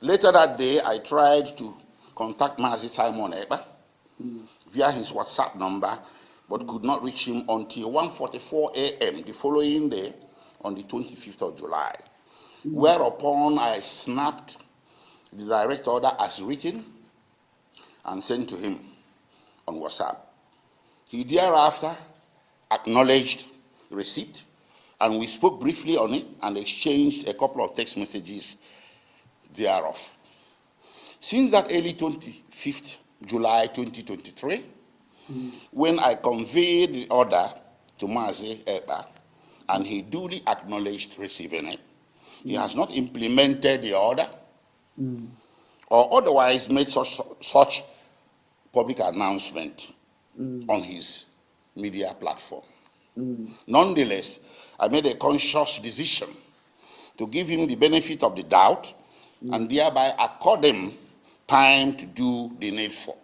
S6: Later that day, I tried to contact Mazi Simon Ekpa via his WhatsApp number, but could not reach him until 1:44 a.m. the following day, on the 25th of July, whereupon I snapped the direct order as written and sent to him on WhatsApp. He thereafter acknowledged receipt, and we spoke briefly on it and exchanged a couple of text messages thereof. Since that early 25th July 2023, when I conveyed the order to Mazi Ekpa, and he duly acknowledged receiving it, he has not implemented the order or otherwise made such public announcement on his media platform. Nonetheless, I made a conscious decision to give him the benefit of the doubt and thereby accord him time to do the needful.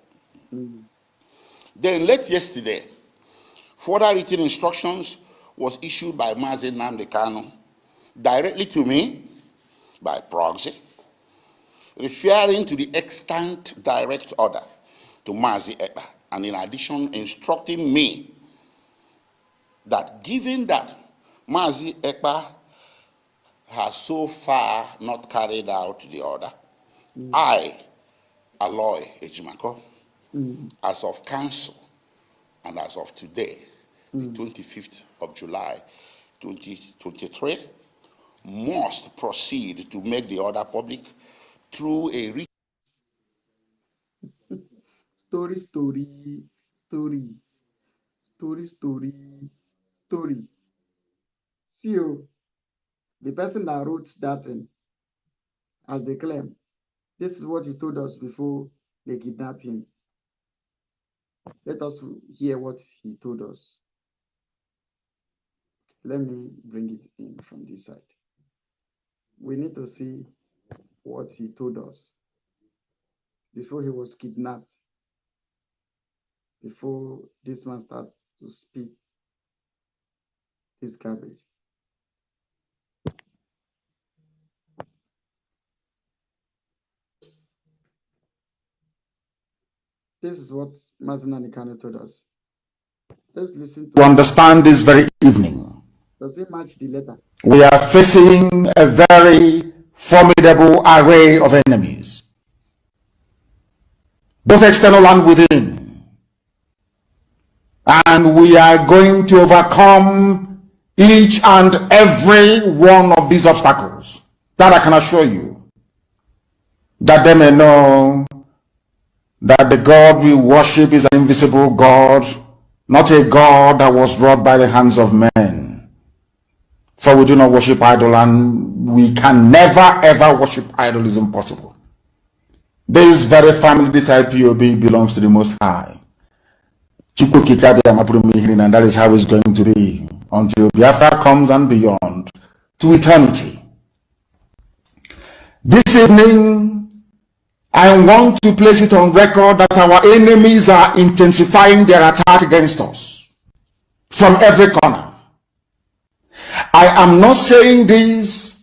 S6: Then late yesterday, further written instructions was issued by Mazi Nnamdi Kanu directly to me by proxy, referring to the extant direct order to Mazi Ekpa, and in addition instructing me that given that Mazi Ekpa has so far not carried out the order, I, Aloy Ejimako, as of council and as of today, the 25th of July, 2023, must proceed to make the order public through a written
S5: story. See you. The person that wrote that thing, as they claim, this is what he told us before they kidnapped him. Let us hear what he told us. Let me bring it in from this side. We need to see what he told us before he was kidnapped, before this man started to speak this garbage. This is what Mazi Nnamdi Kanu told us. Let's listen to
S1: understand this very evening.
S5: Does it match the letter?
S1: We are facing a very formidable array of enemies, both external and within. And we are going to overcome each and every one of these obstacles. That I can assure you. That they may know that the God we worship is an invisible God, not a God that was wrought by the hands of men. For we do not worship idol, and we can never ever worship idol. Is impossible. This very family, this IPOB, belongs to the Most High. And that is how it's going to be until Biafra comes and beyond to eternity. This evening, I want to place it on record that our enemies are intensifying their attack against us from every corner. I am not saying this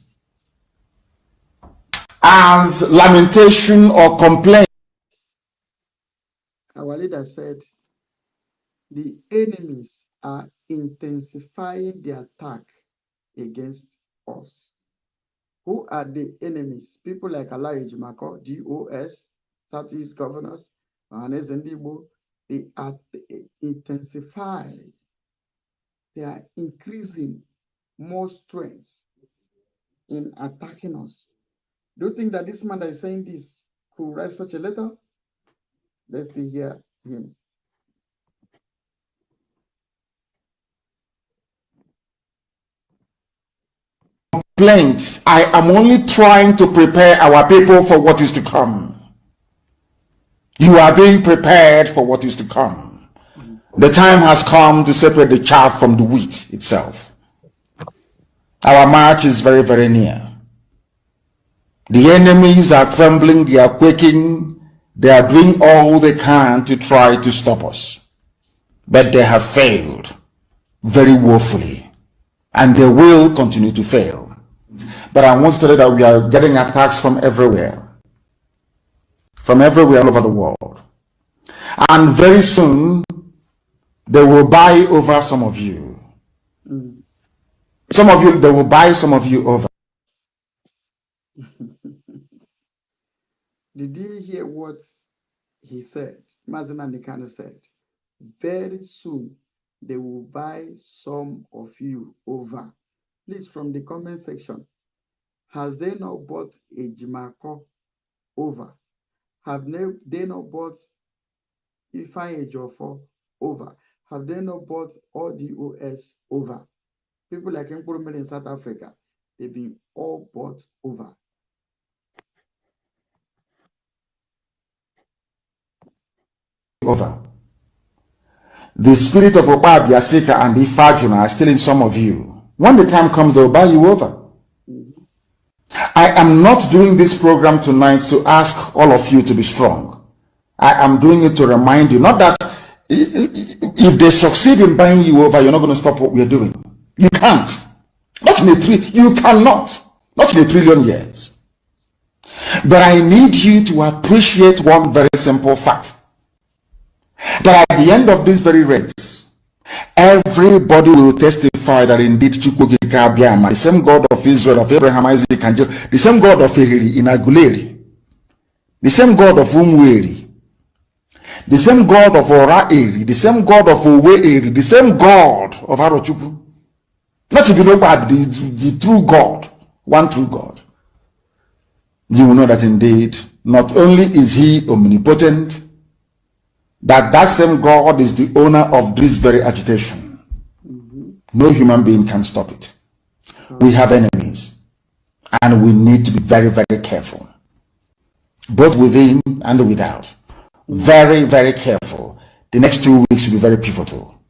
S1: as lamentation or complaint.
S5: Our leader said the enemies are intensifying the attack against us. Who are the enemies? People like Alayi Jumako, GOS, Southeast governors, and Ndibo, they are intensifying. They are increasing more strength in attacking us. Do you think that this man that is saying this could write such a letter? Let's hear him.
S1: Complaints. I am only trying to prepare our people for what is to come. You are being prepared for what is to come. The time has come to separate the chaff from the wheat itself. Our march is very, very near. The enemies are trembling, they are quaking, they are doing all they can to try to stop us. But they have failed very woefully, and they will continue to fail. But I want to tell you that we are getting attacks from everywhere all over the world. And very soon, they will buy over some of you. Some of you, they will buy some of you over.
S5: Did you hear what he said? Mazina Nikano said, very soon they will buy some of you over. Please, from the comment section, have they not bought a Jimako over? Have they not bought Ifeanyi Ejiofor over? Have they not bought all the OS over? People like Nkrumah in South Africa, they've been all bought over.
S1: Over. The spirit of Oba Biasika and Ifajuna are still in some of you. When the time comes, they'll buy you over. I am not doing this program tonight to ask all of you to be strong. I am doing it to remind you, not that if they succeed in buying you over, you're not going to stop what we're doing. You can't. Not in you cannot. Not in 1 trillion years. But I need you to appreciate one very simple fact. That at the end of this very race, everybody will testify that indeed the same God of Israel, of Abraham, Isaac, and Jacob, the same God of Ehiri in Aguleri, the same God of Umweri, the same God of Ora-Eri, the same God of Owe-Eri, the same God of Arochukwu. Not to be nobody, the true God, one true God. You will know that indeed, not only is he omnipotent, that same God is the owner of this very agitation. No human being can stop it. We have enemies, and we need to be very, very careful, both within and without. Very, very careful. The next 2 weeks will be very pivotal.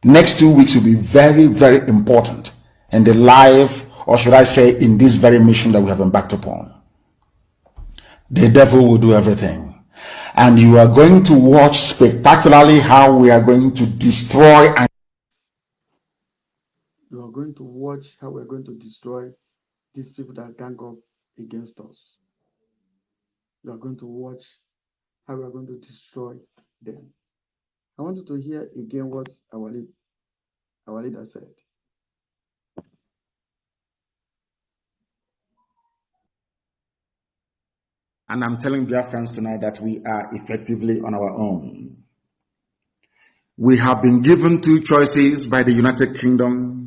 S1: Next 2 weeks will be very, very important in the life, or should I say, in this very mission that we have embarked upon. The devil will do everything. And you are going to watch spectacularly how we are going to destroy and
S5: You are going to watch how we're going to destroy these people that gang up against us. You are going to watch how we're going to destroy them. I want you to hear again what our leader said.
S1: And I'm telling Biafrans tonight that we are effectively on our own. We have been given 2 choices by the United Kingdom,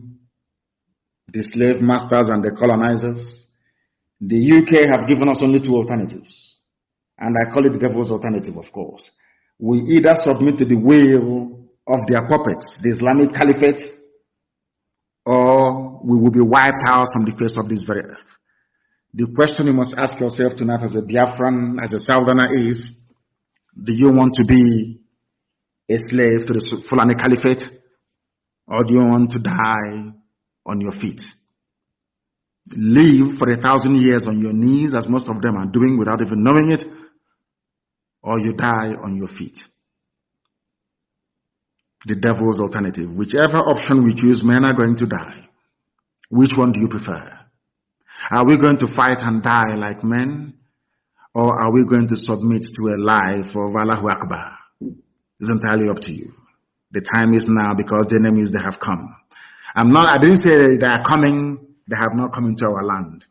S1: the slave masters and the colonizers. The UK have given us only 2 alternatives. And I call it the devil's alternative, of course. We either submit to the will of their puppets, the Islamic Caliphate, or we will be wiped out from the face of this very earth. The question you must ask yourself tonight as a Biafran, as a Southerner is, do you want to be a slave to the Fulani Caliphate, or do you want to die on your feet? Live for 1,000 years on your knees, as most of them are doing without even knowing it, or you die on your feet. The devil's alternative. Whichever option we choose, men are going to die. Which one do you prefer? Are we going to fight and die like men, or are we going to submit to a life of Allahu Akbar? It's entirely up to you. The time is now, because the enemies, they have come. I didn't say they are coming, they have not come into our land.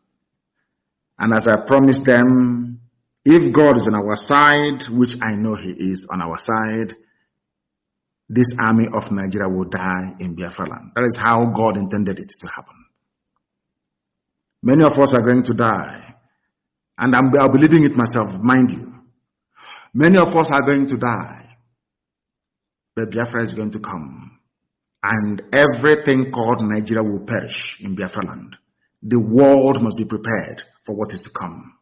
S1: And as I promised them, if God is on our side, which I know He is on our side, this army of Nigeria will die in Biafra land. That is how God intended it to happen. Many of us are going to die. And I'll be leading it myself, mind you. Many of us are going to die. But Biafra is going to come. And everything called Nigeria will perish in Biafra land. The world must be prepared for what is to come.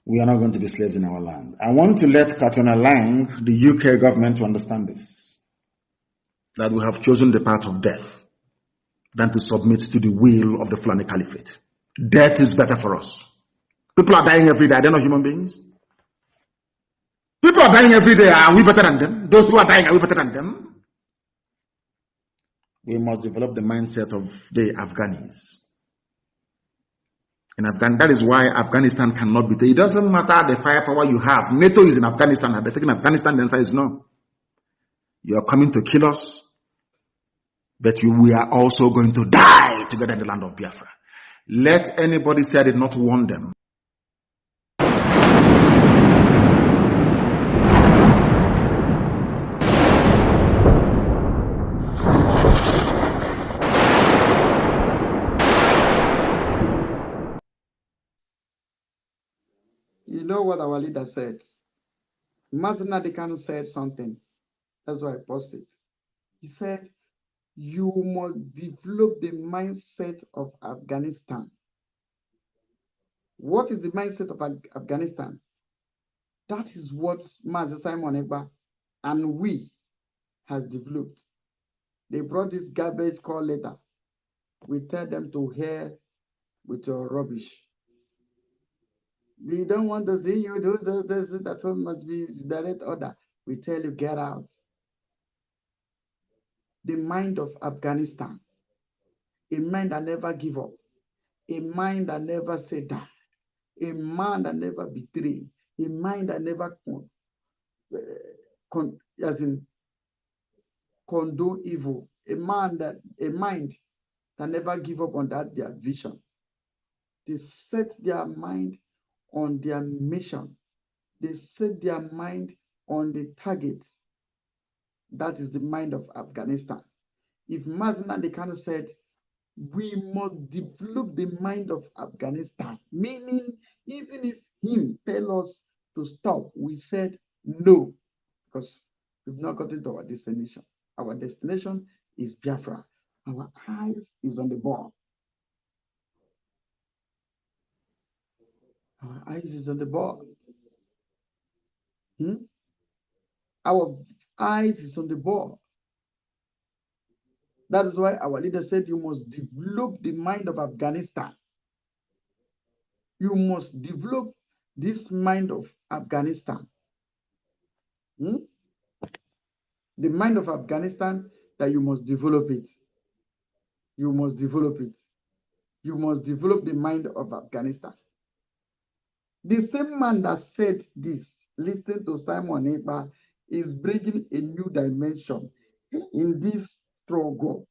S1: We are not going to be slaves in our land. I want to let Katrina Lang, the UK government, to understand this. That we have chosen the path of death than to submit to the will of the Fulani Caliphate. Death is better for us. People are dying every day. Are they not human beings? People are dying every day. Are we better than them? Those who are dying, are we better than them? We must develop the mindset of the Afghanis. That is why Afghanistan cannot be taken. It doesn't matter the firepower you have. NATO is in Afghanistan. Have they taken Afghanistan? The answer is no. You are coming to kill us, but we are also going to die together in the land of Biafra. Let anybody say I did not warn them.
S5: You know what our leader said? Martin Adekanu said something. That's why I posted. He said, you must develop the mindset of Afghanistan. What is the mindset of Afghanistan? That is what Master Simon Ekpa and we has developed. They brought this garbage call letter. We tell them to hear with your rubbish. We don't want to see you do this, that one must be direct order. We tell you, get out. The mind of Afghanistan, a mind that never give up, a mind that never say die, a mind that never betray, a mind that never condone evil, a mind that never give up on that their vision. They set their mind on their mission. They set their mind on the target. That is the mind of Afghanistan. If Mazna Dekano said, we must develop the mind of Afghanistan, meaning even if him tell us to stop, we said no, because we've not gotten to our destination. Our destination is Biafra. Our eyes is on the ball. Our eyes is on the ball. Our eyes is on the ball. That is why our leader said you must develop the mind of Afghanistan. You must develop this mind of Afghanistan. The mind of Afghanistan, that you must develop it. You must develop it. You must develop the mind of Afghanistan. The same man that said this, listening to Simon Ekpa, is bringing a new dimension in this struggle.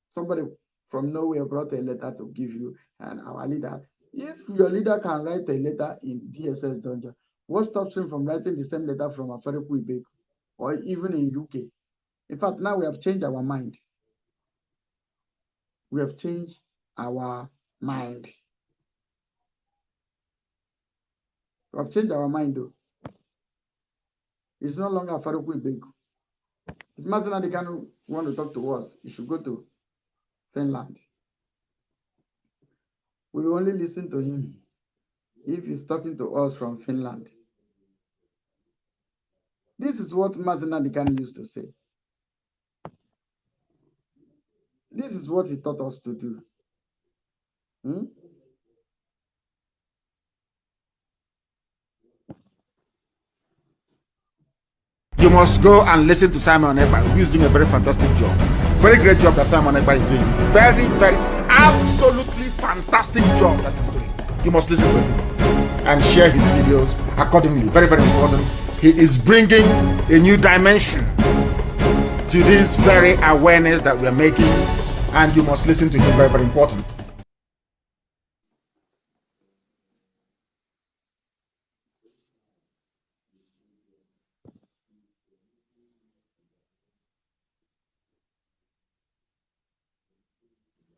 S5: Somebody from nowhere brought a letter to give you, and our leader, if your leader can write a letter in DSS Dungeon, what stops him from writing the same letter from Afariku Ibeku or even in UK? In fact, now we have changed our mind. We have changed our mind. We have changed our mind, though. It's no longer Afariku Ibeku. If Martin Adekanu want to talk to us, you should go to Finland. We only listen to him. if he's talking to us from Finland. This is what Mazinadikan used to say. This is what he taught us to do.
S1: You must go and listen to Simon Ekpa, who is doing a very fantastic job. Very great job that Simon Ekpa is doing. Very, very, absolutely fantastic job that he's doing. You must listen to him and share his videos accordingly. Very, very important. He is bringing a new dimension to this very awareness that we are making, and you must listen to him. Very, very important.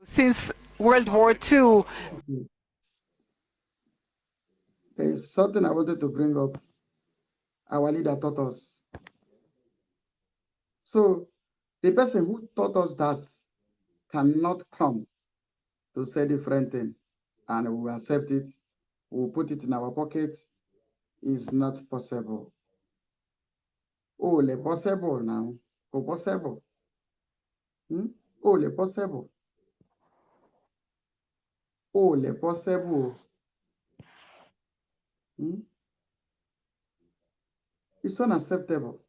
S7: Since World War II.
S5: There is something I wanted to bring up. Our leader taught us. So the person who taught us that cannot come to say different thing, and we will accept it, we will put it in our pocket, is not possible. Oh, le possible now. Oh, possible. Oh, le possible. Oh, le possible. It's unacceptable.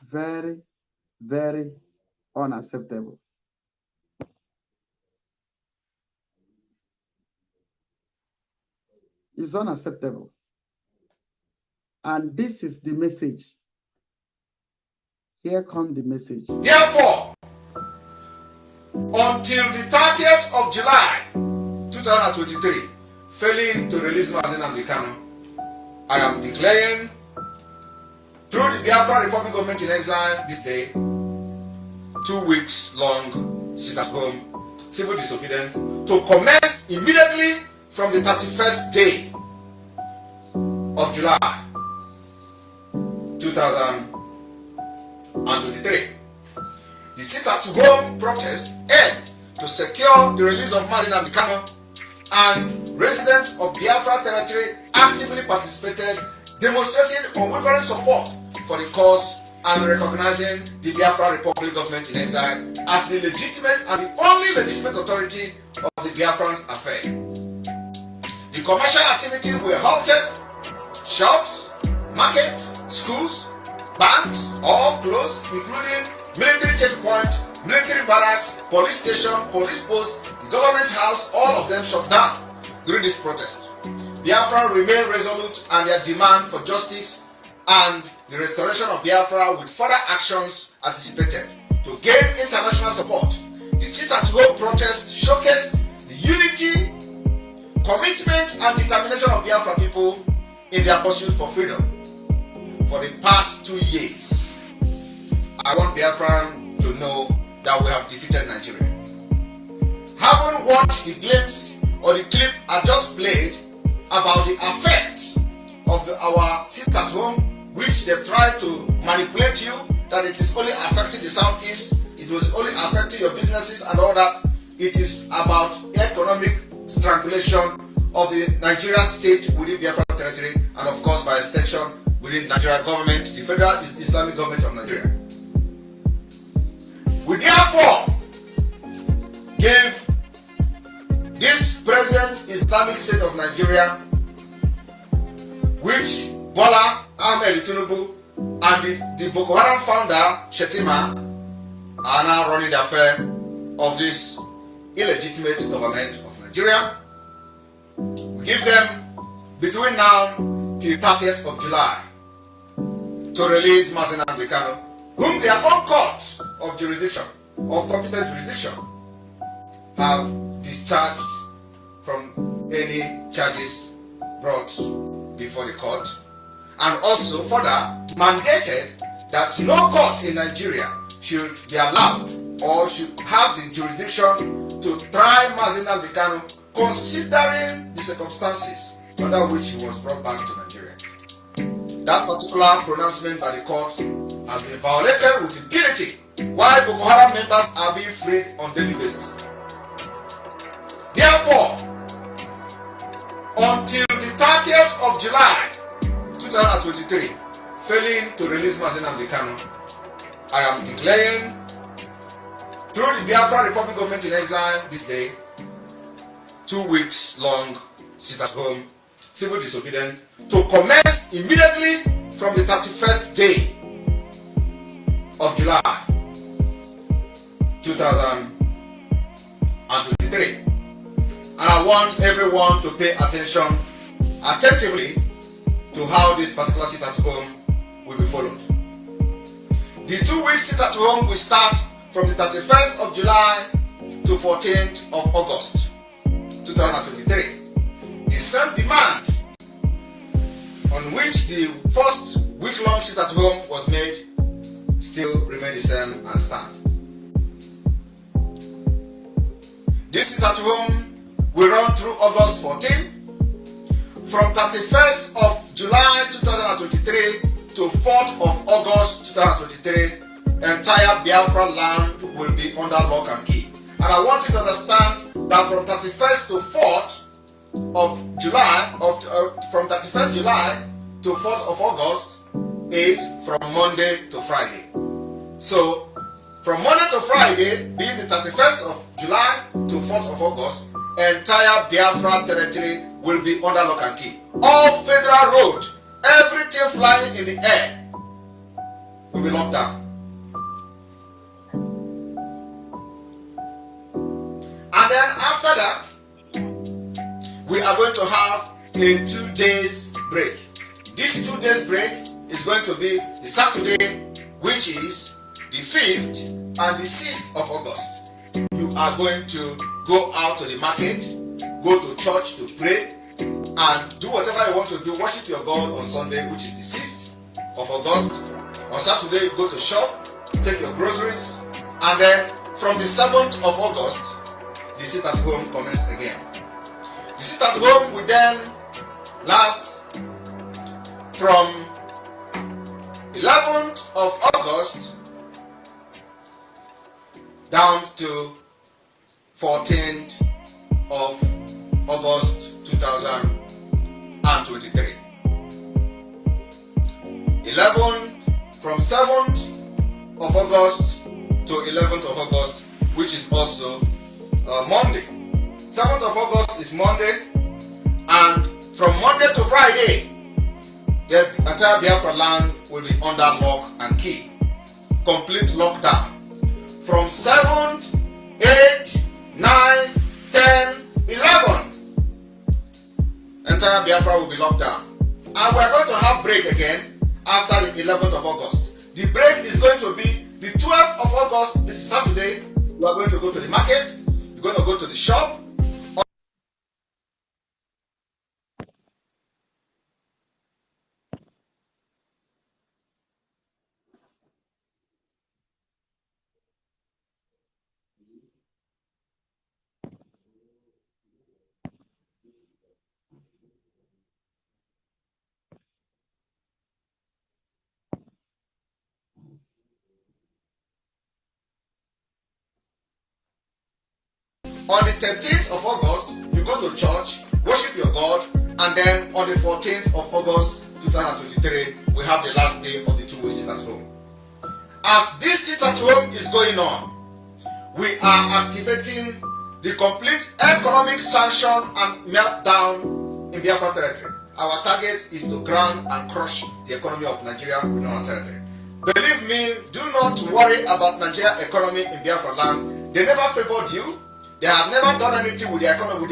S5: Very, very unacceptable. It's unacceptable. And this is the message. Here comes the message.
S4: Therefore, until the 30th of July 2023, failing to release Mazi Nnamdi Kanu, I am declaring through the Biafra Republic Government in Exile this day, 2 weeks long sit at home civil disobedience to commence immediately from the 31st day of July 2023. The sit-at-home protest aimed to secure the release of Mazi Nnamdi Kanu, and residents of Biafra territory actively participated, demonstrating unwavering support for the cause and recognizing the Biafra Republic Government in Exile as the legitimate and the only legitimate authority of the Biafrans affair. The commercial activity were halted, shops, markets, schools, banks all closed, including military checkpoint, military barracks, police station, police post, government house, all of them shut down during this protest. Biafra remained resolute and their demand for justice and the restoration of Biafra with further actions anticipated. To gain international support, the sit-at-home protest showcased the unity, commitment and determination of Biafra people in their pursuit for freedom. For the past 2 years, I want Biafran to know that we have defeated Nigeria. Haven't watched the glimpse or the clip I just played about the effect of our sit-at-home, which they tried to manipulate you that it is only affecting the southeast, it was only affecting your businesses and all that. It is about economic strangulation of the Nigerian state within Biafra territory, and of course by extension within Nigerian government, the Federal Islamic Government of Nigeria. We therefore give this present Islamic State of Nigeria, which Bola Ahmed Tinubu and the Boko Haram founder Shetima are now running the affair of this illegitimate government of Nigeria. We give them between now till 30th of July to release Mazi Nnamdi Kanu, whom their own court of jurisdiction, of competent jurisdiction, have discharged from any charges brought before the court, and also further mandated that no court in Nigeria should be allowed or should have the jurisdiction to try Mazi Nnamdi Kanu, considering the circumstances under which he was brought back to Nigeria. That particular pronouncement by the court has been violated with impunity, while Boko Haram members are being freed on daily basis. Therefore, 2023, failing to release Mazi Nnamdi Kanu, I am declaring through the Biafra Republic Government in Exile this day, 2 weeks long sit-at-home civil disobedience to commence immediately from the 31st day of July 2023. And I want everyone to pay attention attentively to how this particular sit-at-home will be followed. The 2 weeks sit-at-home will start from the 31st of July to 14th of August 2023. The same demand on which the first week-long sit-at-home was made still remain the same and stand. This sit-at-home will run through August 14. From 31st of July 2023 to 4th of August 2023, entire Biafra land will be under lock and key. And I want you to understand that from 31st to 4th of July, from 31st July to 4th of August is from Monday to Friday. So, from Monday to Friday, being the 31st of July to 4th of August, entire Biafra territory will be under lock and key. All federal road, everything flying in the air will be locked down. And then after that, we are going to have a 2 days break. This 2 days break is going to be the Saturday, which is the 5th and the 6th of August. You are going to go out to the market, go to church to pray, and do whatever you want to do. Worship your God on Sunday, which is the 6th of August. On Saturday, you go to shop, take your groceries, and then from the 7th of August, the sit-at-home commence again. The sit-at-home will then last from 11th of August down to 14th of August 2023. 11th from 7th of August to 11th of August, which is also Monday. 7th of August is Monday, and from Monday to Friday, the entire Biafra land will be under lock and key. Complete lockdown. From 7th, 8th, 9th, 10th, 11th, entire Biafra will be locked down. And we're going to have break again after the 11th of August. The break is going to be the 12th of August, this is Saturday. You are going to go to the market, you're going to go to the shop. On the 13th of August, you go to church, worship your God, and then on the 14th of August 2023, we have the last day of the 2 week sit-at-home. As this sit-at-home is going on, we are activating the complete economic sanction and meltdown in Biafra territory. Our target is to ground and crush the economy of Nigeria within our territory. Believe me, do not worry about Nigeria economy in Biafra land. They never favored you. They have never done anything with the economy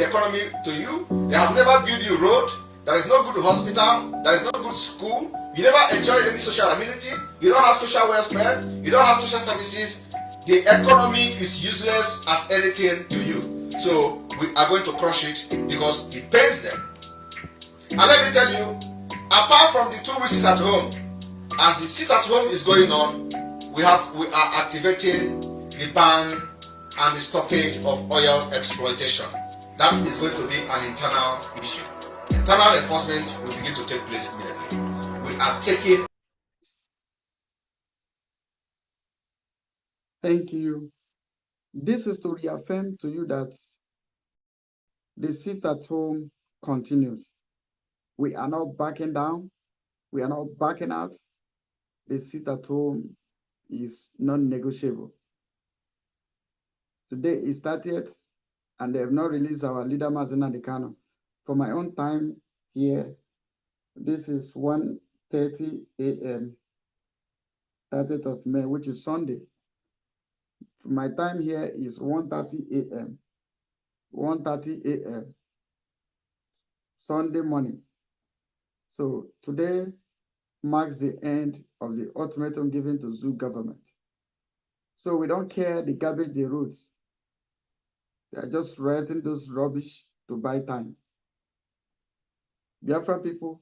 S4: to you. They have never built you road. There is no good hospital. There is no good school. You never enjoy any social amenity. You don't have social welfare. You don't have social services. The economy is useless as anything to you. So we are going to crush it because it pays them. And let me tell you, apart from the 2 weeks sit-at-home, as the sit-at-home is going on, we are activating the ban and the stoppage of oil exploitation. That is going to be an internal issue. Internal enforcement will begin to take place immediately. We are taking.
S5: Thank you. This is to reaffirm to you that the sit at home continues. We are not backing down. We are not backing out. The sit at home is non-negotiable. Today is 30th, and they have not released our leader Mazina Dekano. For my own time here, this is 1:30 a.m. 30th of May, which is Sunday. My time here is 1:30 a.m. 1:30 a.m. Sunday morning. So today marks the end of the ultimatum given to Zoo government. So we don't care the garbage they wrote. They are just writing those rubbish to buy time. Biafra people,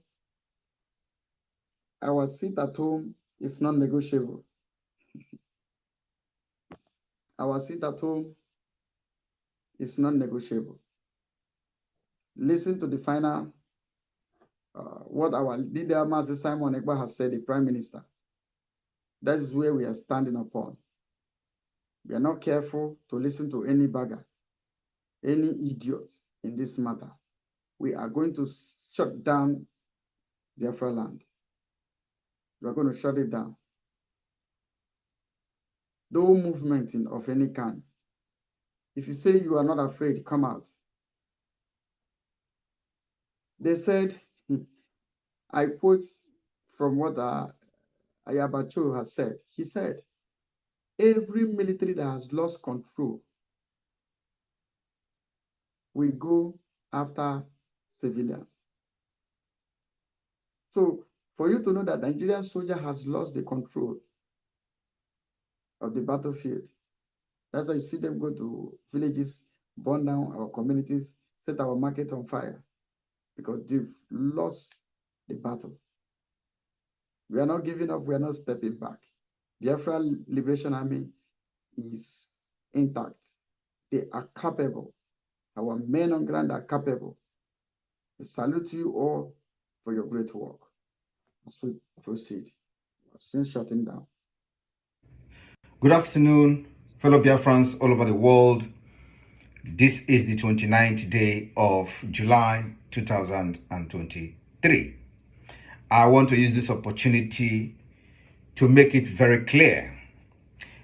S5: our seat at home is non-negotiable. Our seat at home is non-negotiable. Listen to the final, what our leader, Master Simon Ekpa, has said, the Prime Minister. That is where we are standing upon. We are not careful to listen to any bagger, any idiot in this matter. We are going to shut down Biafra land. We are going to shut it down. No movement of any kind. If you say you are not afraid, come out. They said, I quote from what Ayabacho has said. He said, every military that has lost control will go after civilians. So for you to know that Nigerian soldier has lost the control of the battlefield, that's why you see them go to villages, burn down our communities, set our market on fire, because they've lost the battle. We are not giving up, we are not stepping back. Biafra Liberation Army is intact. They are capable. Our men on ground are capable. I salute you all for your great work. As we proceed, since shutting down.
S8: Good afternoon, fellow Biafrans all over the world. This is the 29th day of July 2023. I want to use this opportunity to make it very clear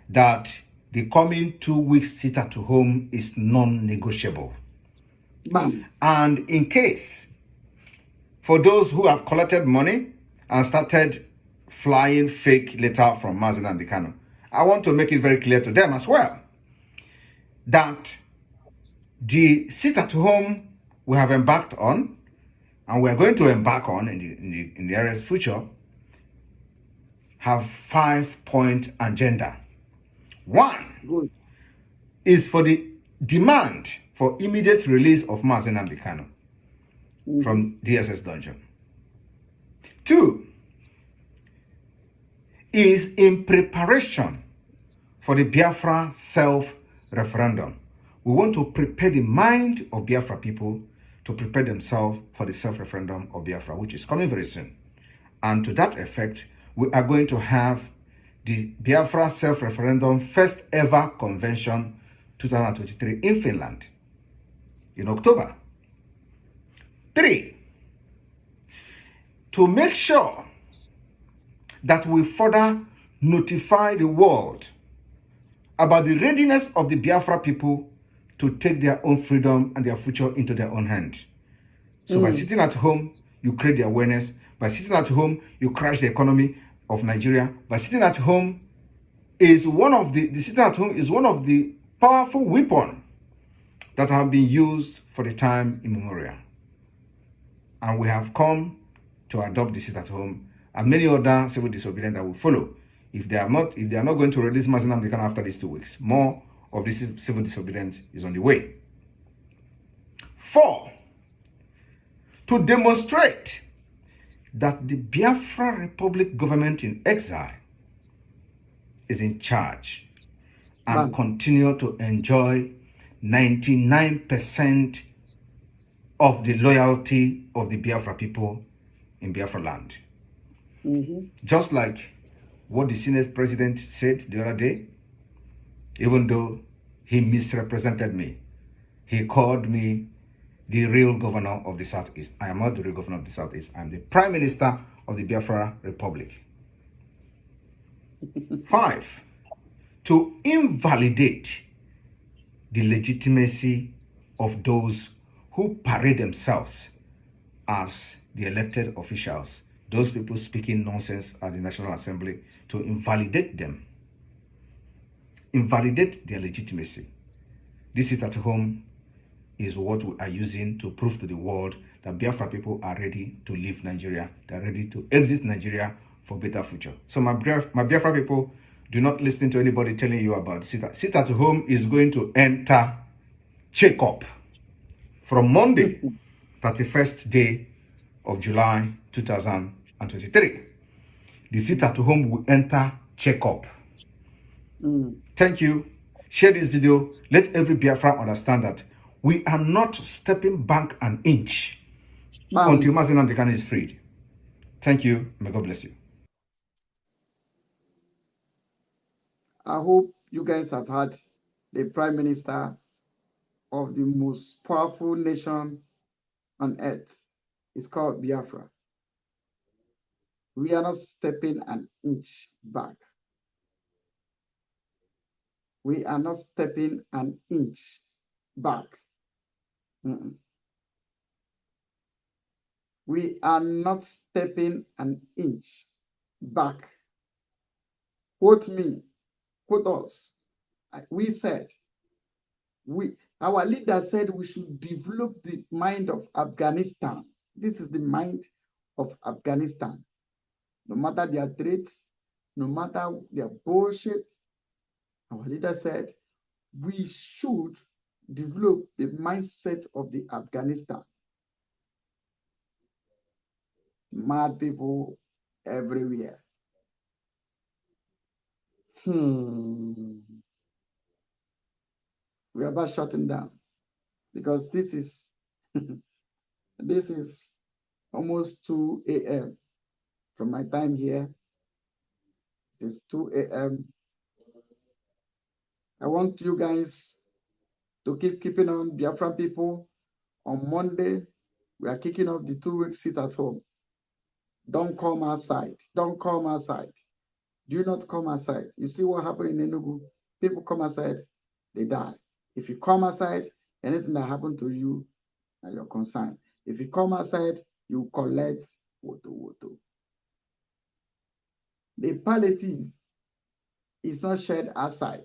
S8: that the coming 2 weeks sit at home is non-negotiable. And in case, for those who have collected money and started flying fake letter from Mazen and Bikano, I want to make it very clear to them as well that the sit at home we have embarked on and we are going to embark on in the nearest future have 5-point agenda. One is for the demand for immediate release of Mazen and Bikano from DSS dungeon. 2 is in preparation for the Biafra self-referendum. We want to prepare the mind of Biafra people to prepare themselves for the self-referendum of Biafra, which is coming very soon. And to that effect, we are going to have the Biafra self-referendum first ever convention 2023 in Finland in October. 3, to make sure that we further notify the world about the readiness of the Biafra people to take their own freedom and their future into their own hands. So by sitting at home, you create the awareness. By sitting at home, you crash the economy of Nigeria. By sitting at home is one of the sitting at home is one of the powerful weapons that have been used for the time immemorial. And we have come to adopt the sit at home and many other civil disobedience that will follow. If they are not going to release Mazen and Bikano after these 2 weeks, more of this civil disobedience is on the way. 4, to demonstrate that the Biafra Republic government in exile is in charge and continue to enjoy 99% of the loyalty of the Biafra people in Biafra land. Just like what the Senate president said the other day, even though he misrepresented me. He called me the real governor of the Southeast. I am not the real governor of the Southeast. I'm the Prime Minister of the Biafra Republic. 5, to invalidate the legitimacy of those who parade themselves as the elected officials, those people speaking nonsense at the National Assembly, to invalidate them, invalidate their legitimacy. This is at home is what we are using to prove to the world that Biafra people are ready to leave Nigeria. They're ready to exit Nigeria for better future. So my Biafra people, do not listen to anybody telling you about sit at home is going to enter check-up from Monday, 31st day of July 2023. The sit at home will enter check-up. Thank you. Share this video. Let every Biafra understand that we are not stepping back an inch until Mazi Nnamdi Kanu is freed. Thank you. May God bless you.
S5: I hope you guys have heard the Prime Minister of the most powerful nation on earth. It's called Biafra. We are not stepping an inch back. We are not stepping an inch back. We are not stepping an inch back. Quote me, quote us. We said, our leader said we should develop the mind of Afghanistan. This is the mind of Afghanistan. No matter their threats, no matter their bullshit, our leader said we should develop the mindset of the Afghanistan. Mad people everywhere. We are about shutting down because this is this is almost 2 a.m. from my time here. This is 2 a.m. I want you guys to keeping on Biafran people. On Monday, we are kicking off the 2-week sit at home. Don't come outside. Don't come outside. Do not come outside. You see what happened in Enugu? People come outside, they die. If you come outside, anything that happened to you, you're concerned. If you come outside, you collect woto. The palliative is not shared outside.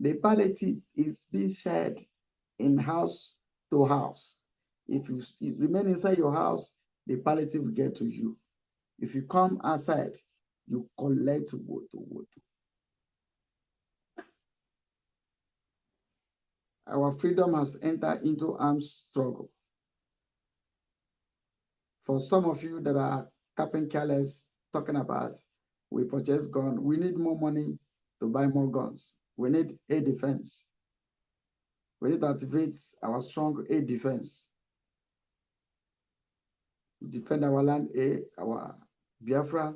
S5: The palliative is being shared in house to house. If you remain inside your house, the palliative will get to you. If you come outside, you collect woto. Our freedom has entered into arms struggle. For some of you that are capping careless, talking about we purchase guns, we need more money to buy more guns. We need air defense. We need to activate our strong air defense. We defend our land, air, our Biafra,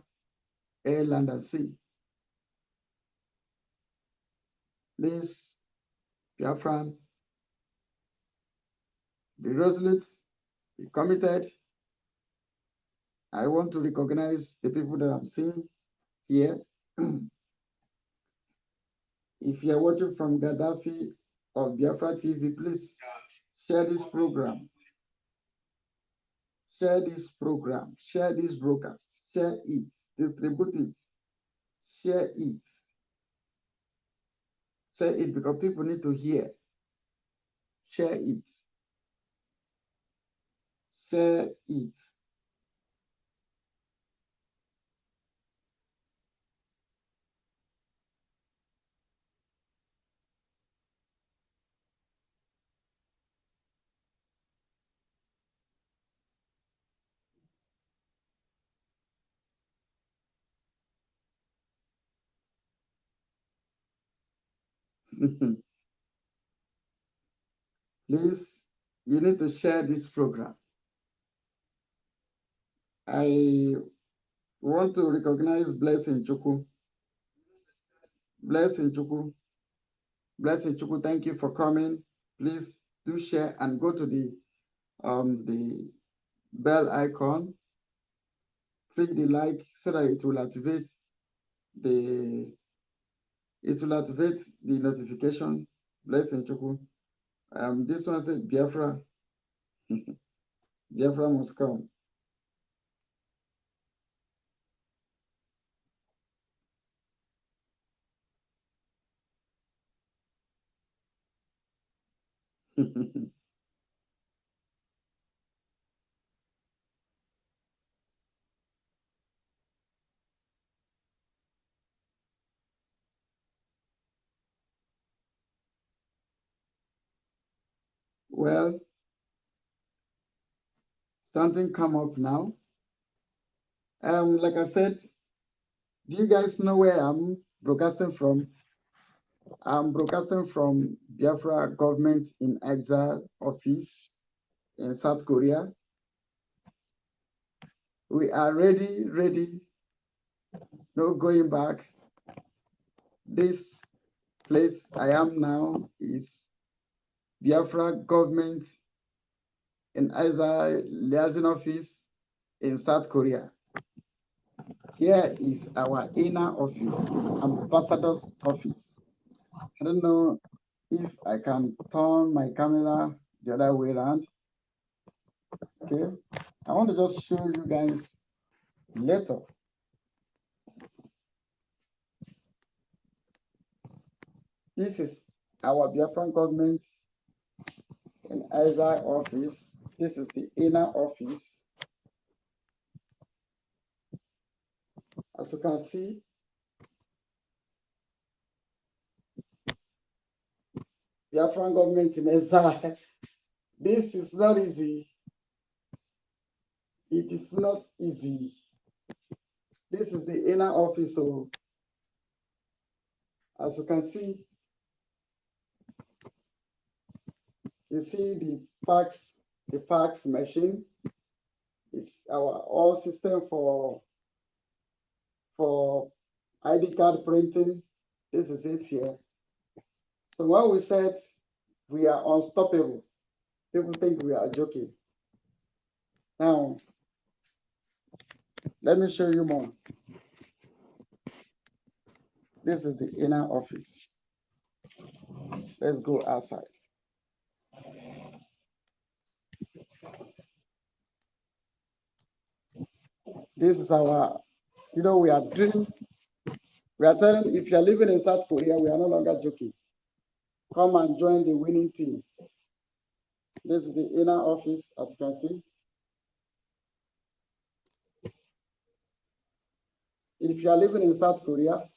S5: air, land, and sea. Please, Biafran, be resolute, be committed. I want to recognize the people that I'm seeing here. If you're watching from Gaddafi of Biafra TV, please share this program. Share this program. Share this broadcast. Share it. Distribute it. Share it. Share it because people need to hear. Share it. Share it. Please, you need to share this program. I want to recognize Blessing Chuku. Blessing Chuku. Blessing Chuku, thank you for coming. Please do share and go to the bell icon. Click the like so that it will activate the notification. Blessing Chukwu. This one said Biafra. Biafra must come. Well, something come up now. Like I said, do you guys know where I'm broadcasting from? I'm broadcasting from Biafra government in exile office in South Korea. We are ready, no going back. This place I am now is Biafra government in exile liaison office in South Korea. Here is our inner office, ambassador's office. I don't know if I can turn my camera the other way around. Okay, I want to just show you guys later. This is our Biafran government in exile office. This is the inner office. As you can see, Biafran government in exile. This is not easy. It is not easy. This is the inner office. So, as you can see, you see the fax machine. It's our all system for ID card printing. This is it here. So when we said we are unstoppable, people think we are joking. Now, let me show you more. This is the inner office. Let's go outside. This is our, we are telling, if you're living in South Korea, we are no longer joking. Come and join the winning team. This is the inner office, as you can see. If you are living in South Korea,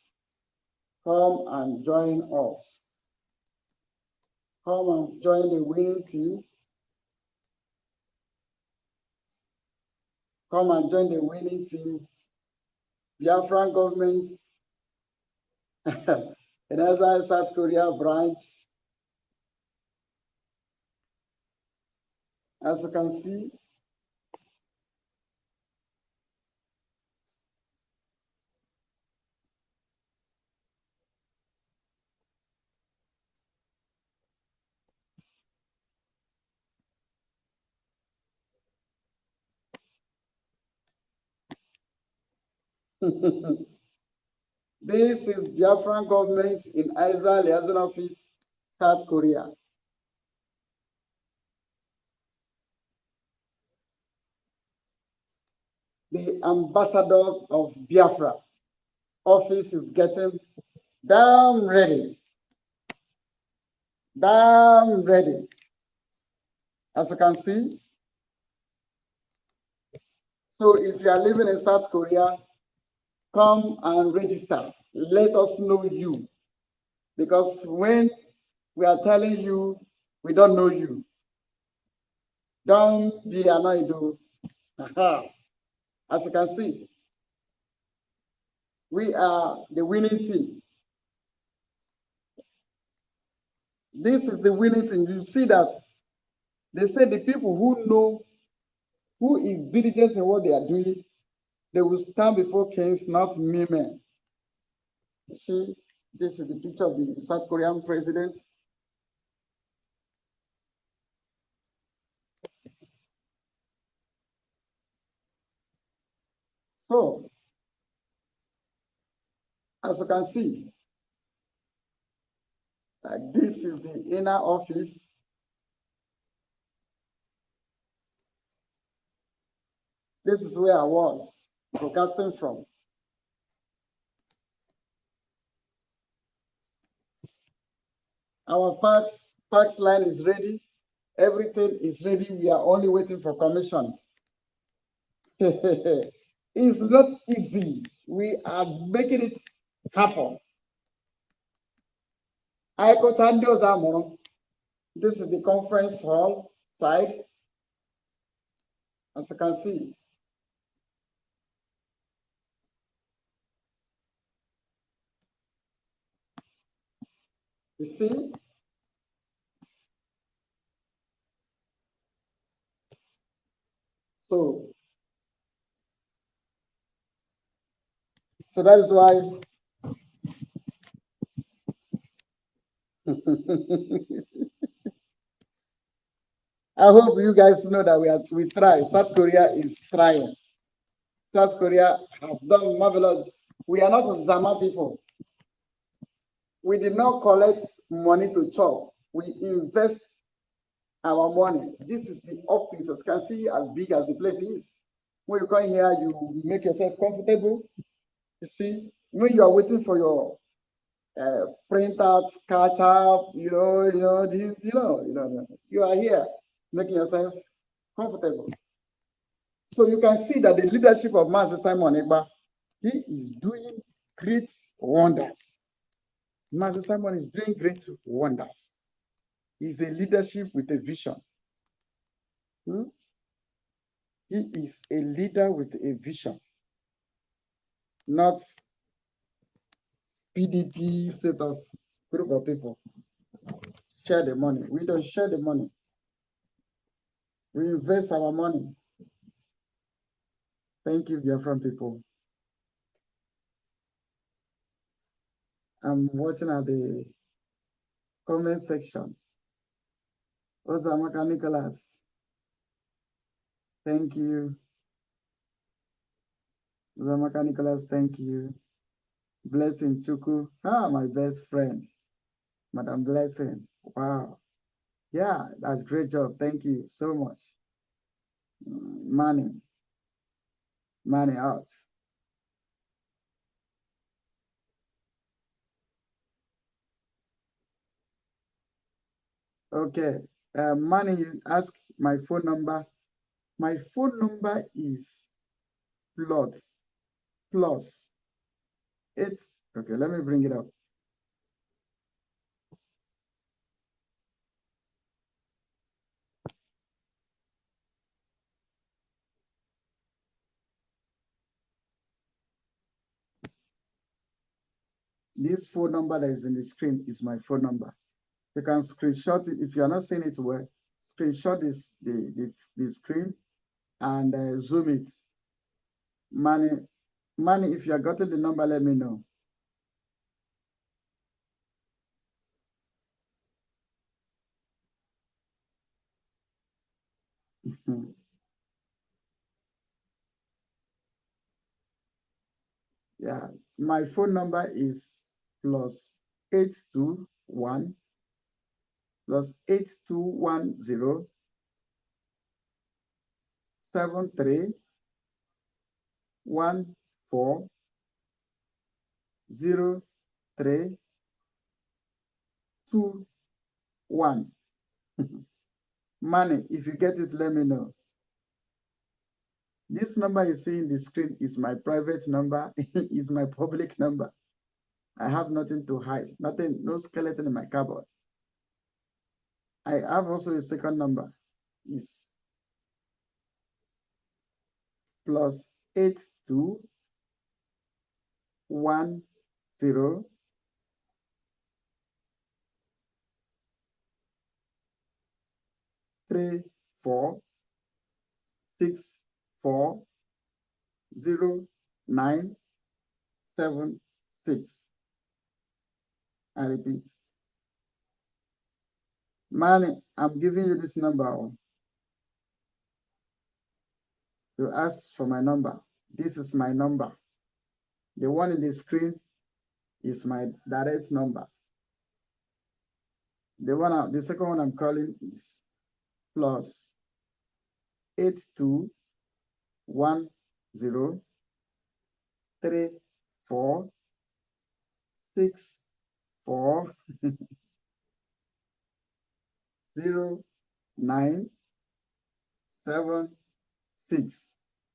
S5: come and join us. Come and join the winning team. Come and join the winning team. Biafran government in exile South Korea branch. As you can see, this is Biafran government in exile liaison office, South Korea. The ambassadors of Biafra office is getting damn ready. Damn ready. As you can see. So if you are living in South Korea, come and register. Let us know you. Because when we are telling you, we don't know you. Don't be annoyed. As you can see, we are the winning team. This is the winning team. You see that they say the people who know, who is diligent in what they are doing, they will stand before kings, not mere men. You see, this is the picture of the South Korean president. So, as you can see, this is the inner office. This is where I was broadcasting from. Our fax line is ready. Everything is ready. We are only waiting for commission. It's not easy. We are making it happen. This is the conference hall side. As you can see, you see, so that is why I hope you guys know that we try. South Korea is trying. South Korea has done marvelous. We are not Zama people. We did not collect money to chop. We invest our money. This is the office. As you can see, as big as the place is. When you come here, you make yourself comfortable. You see, when you are waiting for your printouts, catch up, this, you are here making yourself comfortable. So you can see that the leadership of Master Simon Egba, he is doing great wonders. Master Simon is doing great wonders. He's a leadership with a vision. He is a leader with a vision, not PDP set of group of people. Share the money. We don't share the money. We invest our money. Thank you, Biafran people. I'm watching at the comment section. Osamaka Nicholas. Thank you. Osamaka Nicholas, thank you. Blessing Chuku. My best friend. Madam Blessing. Wow. Yeah, that's great job. Thank you so much. Money out. Okay. Money, you ask my phone number. My phone number is plus 8. Okay, let me bring it up. This phone number that is in the screen is my phone number. You can screenshot it. If you are not seeing it well, screenshot the screen and zoom it. Money, if you are getting the number, let me know. Yeah, my phone number is +821 +8210 73140321. Money, if you get it, let me know. This number you see in the screen is my private number, is my public number. I have nothing to hide, nothing, no skeleton in my cupboard. I have also a second number, is +8210 34640976. I repeat. Money, I'm giving you this number. You ask for my number. This is my number. The one in the screen is my direct number. The second one I'm calling is plus 821064640976.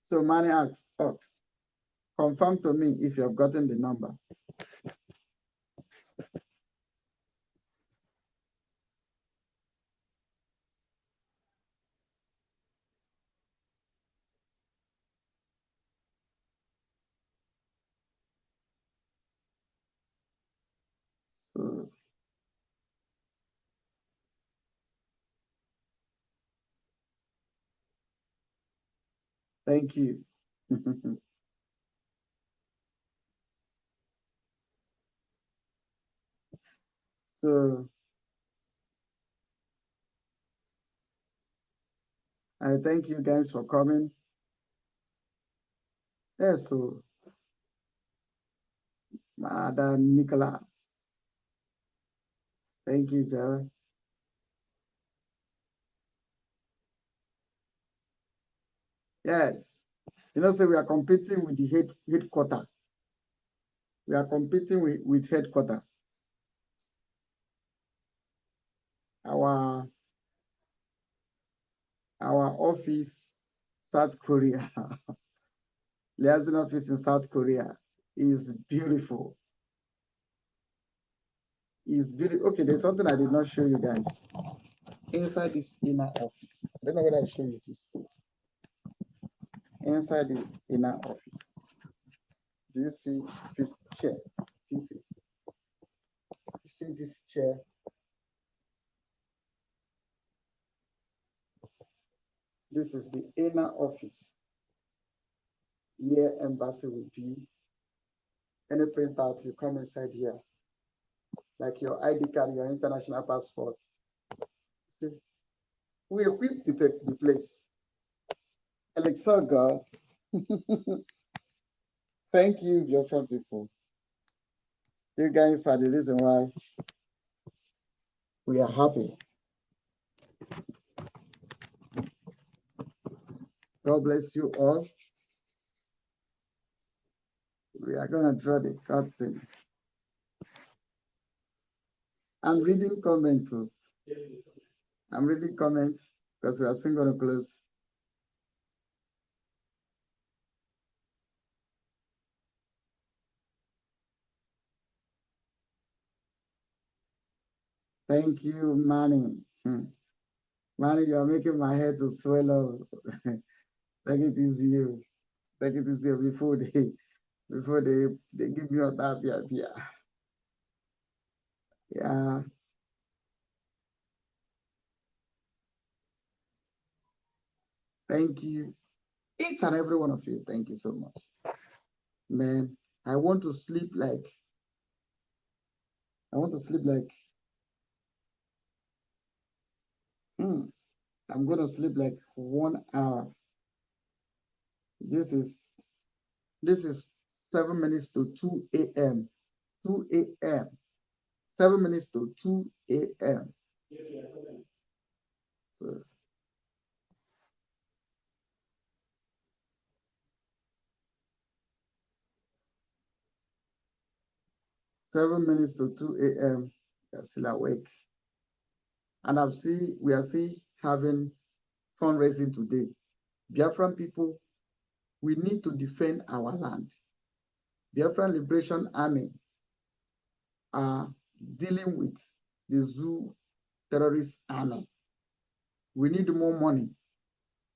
S5: So Manny asks, confirm to me if you have gotten the number. So thank you. So I thank you guys for coming. Yes, so Madam Nicholas. Thank you, Jerry. Yes. So we are competing with the headquarter. We are competing with headquarter. Our office, South Korea, liaison office in South Korea is beautiful. Is beautiful. Okay, there's something I did not show you guys. Inside this inner office. I don't know whether I show you this. Inside this inner office. Do you see this chair? You see this chair? This is the inner office. Here embassy will be. Any printout, you come inside here. Like your ID card, your international passport. See, we equip the place. Alexander, thank you, Biafra people. You guys are the reason why we are happy. God bless you all. We are going to draw the curtain. I'm reading comments too. I'm reading comments because we are soon going to close. Thank you, Manny. Manny, you are making my head to swell up. Take it easy. Take it easy before they give me that beer. Yeah. Thank you. Each and every one of you. Thank you so much. Man, I want to sleep like I'm gonna sleep like 1 hour. This is 7 minutes to 2 a.m. 2 a.m. 7 minutes to 2 a.m. So 7 minutes to 2 a.m. They're still awake. And we are still having fundraising today. Biafran people, we need to defend our land. Biafran Liberation Army are dealing with the zoo terrorist army. We need more money.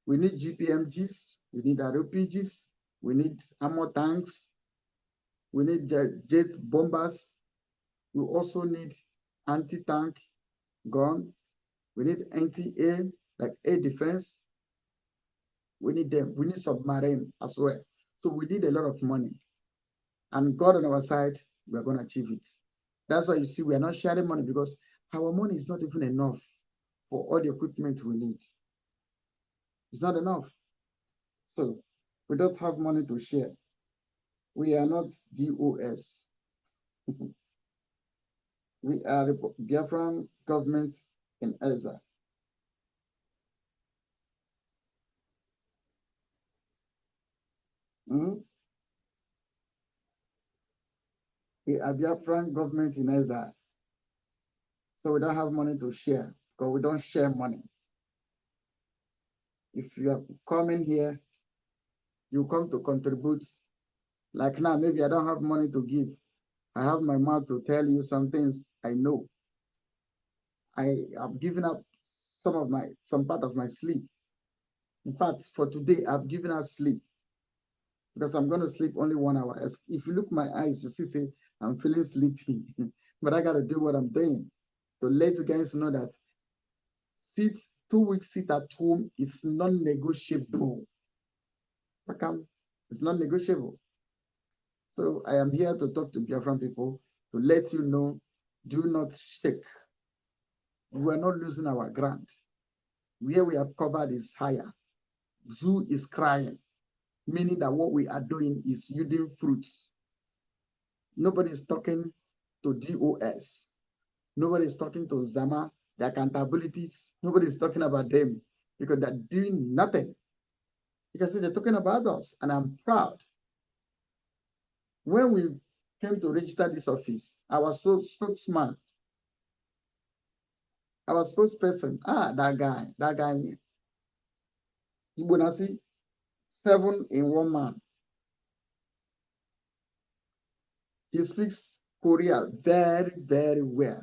S5: We need GPMGs, we need RPGs, we need armor tanks, we need jet bombers. We also need anti-tank gun. We need anti-air, like air defense. We need them. We need submarine as well. So we need a lot of money. And God on our side, we're going to achieve it. That's why you see we are not sharing money because our money is not even enough for all the equipment we need. It's not enough. So We don't have money to share. We are not DOS. We are the Biafran government in exile. We are Biafran government in exile. So we don't have money to share because we don't share money. If you are coming here, you come to contribute. Like now, maybe I don't have money to give. I have my mouth to tell you some things I know. I have given up some part of my sleep. In fact, for today, I've given up sleep because I'm going to sleep only 1 hour. If you look my eyes, you see, say I'm feeling sleepy, but I got to do what I'm doing to let you guys know that 2 weeks sit at home is non-negotiable. It's non-negotiable. So I am here to talk to Biafran people to let you know, do not shake. We are not losing our ground. Where we have covered is higher. Zoo is crying, meaning that what we are doing is yielding fruits. Nobody is talking to DOS. Nobody is talking to Zama, the accountabilities. Nobody is talking about them because they're doing nothing. You can see they're talking about us, and I'm proud. When we came to register this office, our spokesman, our spokesperson, that guy, Ibonasi, 7 in 1 man. He speaks Korea very, very well.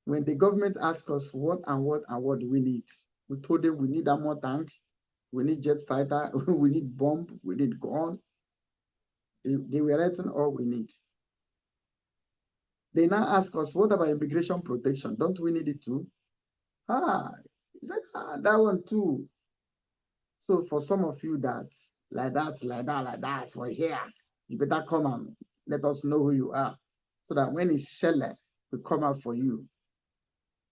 S5: When the government asked us what do we need, we told them we need armor tank, we need jet fighter, we need bomb, we need gun. They were writing all we need. They now ask us, what about immigration protection? Don't we need it too? He said, that one too. So for some of you that's like that, for here, you better come and let us know who you are. So that when it's Shelle, we come out for you.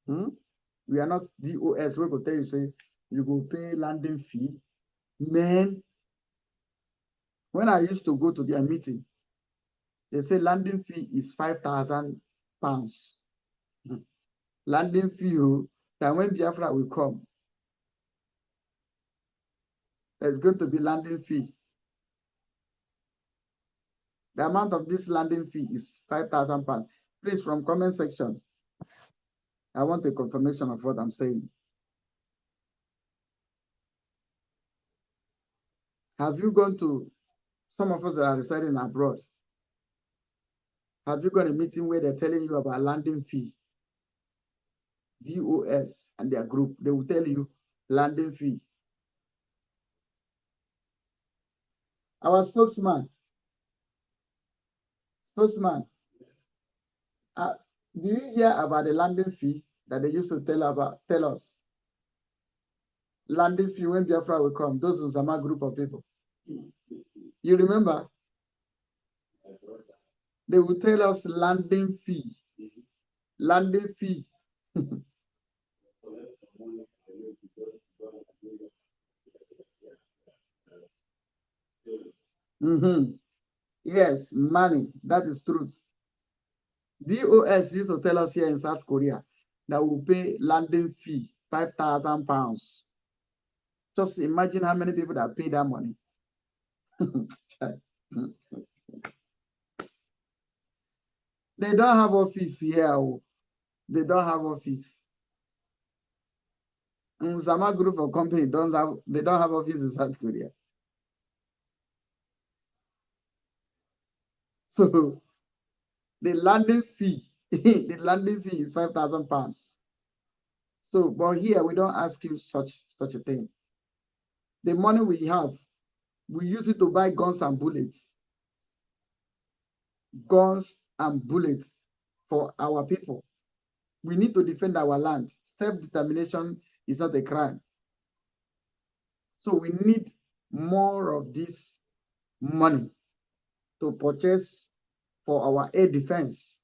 S5: We are not DOS. We will tell you, say, you go pay landing fee. Man, when I used to go to their meeting, they say landing fee is 5,000 pounds. Landing fee, that when Biafra will come, there's going to be landing fee. The amount of this landing fee is 5,000 pounds. Please, from comment section, I want a confirmation of what I'm saying. Have you gone to, some of us that are residing abroad, have you gone to a meeting where they're telling you about landing fee? DOS and their group, they will tell you landing fee. Our spokesman, do you hear about the landing fee that they used to tell us? Landing fee when Biafra will come, those Uzama group of people. You remember? They will tell us landing fee. Landing fee. Yes, money. That is truth. DOS used to tell us here in South Korea that we'll pay landing fee, 5,000 pounds. Just imagine how many people that pay that money. They don't have office here. They don't have office. Some group of company they don't have office in South Korea. So the landing fee, the landing fee is 5,000 pounds. So, but here we don't ask you such a thing. The money we have, we use it to buy guns and bullets. Guns and bullets for our people. We need to defend our land. Self-determination is not a crime. So we need more of this money to purchase for our air defense.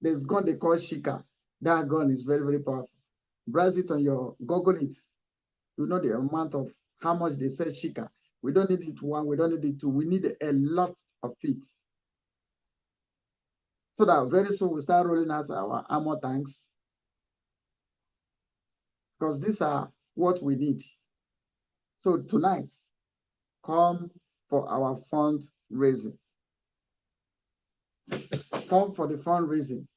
S5: There's gun they call Shika. That gun is very, very powerful. Browse it on your Google it. You know the amount of how much they sell Shika. We don't need it one, we don't need it two. We need a lot of it. So that very soon we start rolling out our armor tanks. Because these are what we need. So tonight, come for our fundraising. Come for the fundraising.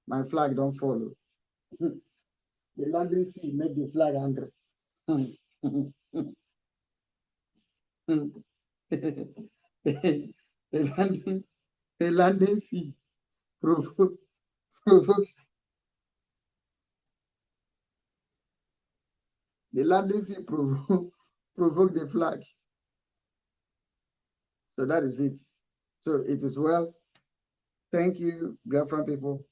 S5: My flag don't follow. The landing fee make the flag angry. The landing fee provoke the landing fee provoke the flag. So that is it. So it is well. Thank you, Biafran people.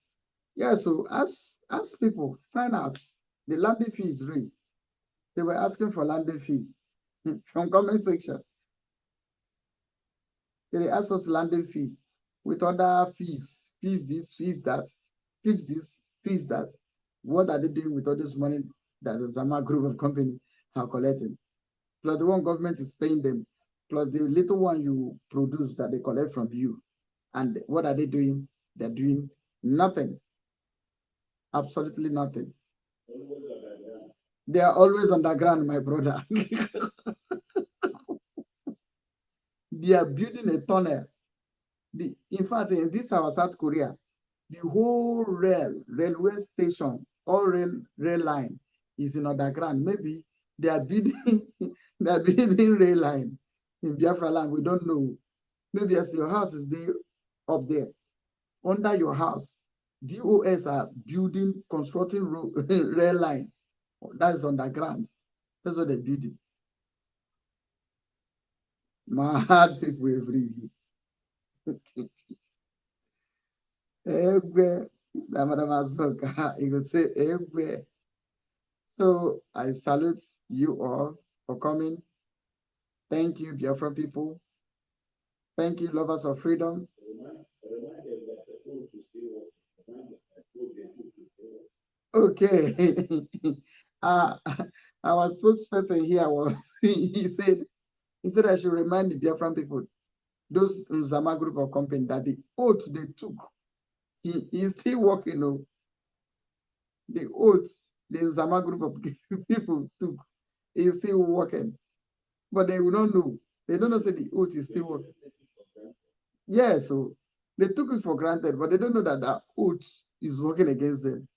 S5: Yeah, so as people find out the landing fee is real, they were asking for landing fee from comment section. They asked us landing fee with other fees this, fees that, fees this, fees that. What are they doing with all this money that the Zama group of company are collecting? Plus the one government is paying them, plus the little one you produce that they collect from you. And what are they doing? They're doing nothing. Absolutely nothing. They are always underground, my brother. They are building a tunnel. In fact, in this our South Korea, the whole railway station, all rail line is in underground. Maybe they are building they are building rail line in Biafra land. We don't know. Maybe as your house is there up there, under your house, DOS are building, constructing rail line. That is underground. That's what they're building. Mad people everywhere. Everywhere. You could say everywhere. So I salute you all for coming. Thank you, Biafra people. Thank you, lovers of freedom. Okay. Our spokesperson here was he said I should remind the Biafran people, those Nzama group of company, that the oath they took, he is still working on the oath the Nzama group of people took, he is still working. But they will not know. They don't know say the oath is still working. Yeah, so they took it for granted, but they don't know that the oath is working against them.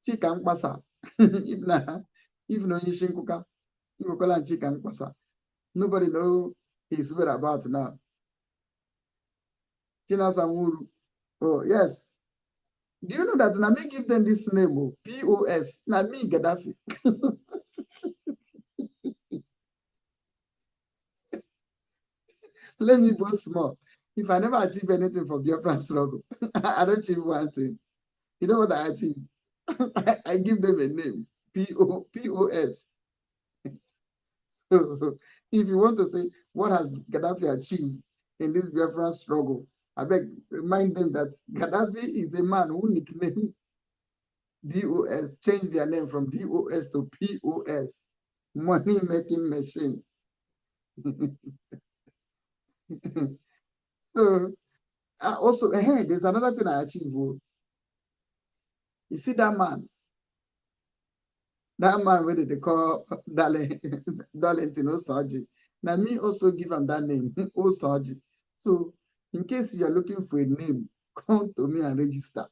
S5: Chikan pasa. If no Yishinkuka, Yukola Chikan pasa. Nobody know his whereabouts now. China Samuru. Oh, yes. Do you know that Nami give them this name, oh, POS? Nami Gaddafi. Let me boast small. If I never achieve anything for Biafra struggle, I don't achieve one thing. You know what I achieve? I give them a name, POS. So if you want to say what has Gaddafi achieved in this Biafra struggle, I beg remind them that Gaddafi is the man who nicknamed DOS, changed their name from DOS to POS, money making machine. So also, hey, there's another thing I achieved. Oh. You see that man where they call Darlington Osaji. Now me also give him that name, Osaji. So in case you are looking for a name, come to me and register.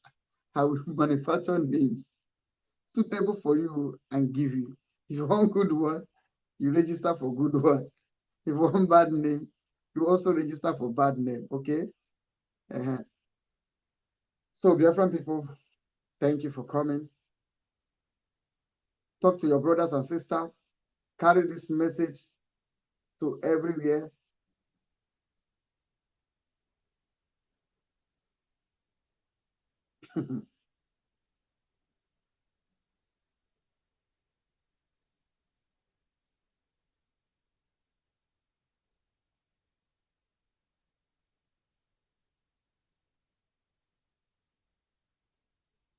S5: I will manufacture names suitable for you and give you. If you want good one, you register for good one. If you want bad name, you also register for bad name, okay? So Biafran people, thank you for coming. Talk to your brothers and sisters. Carry this message to everywhere.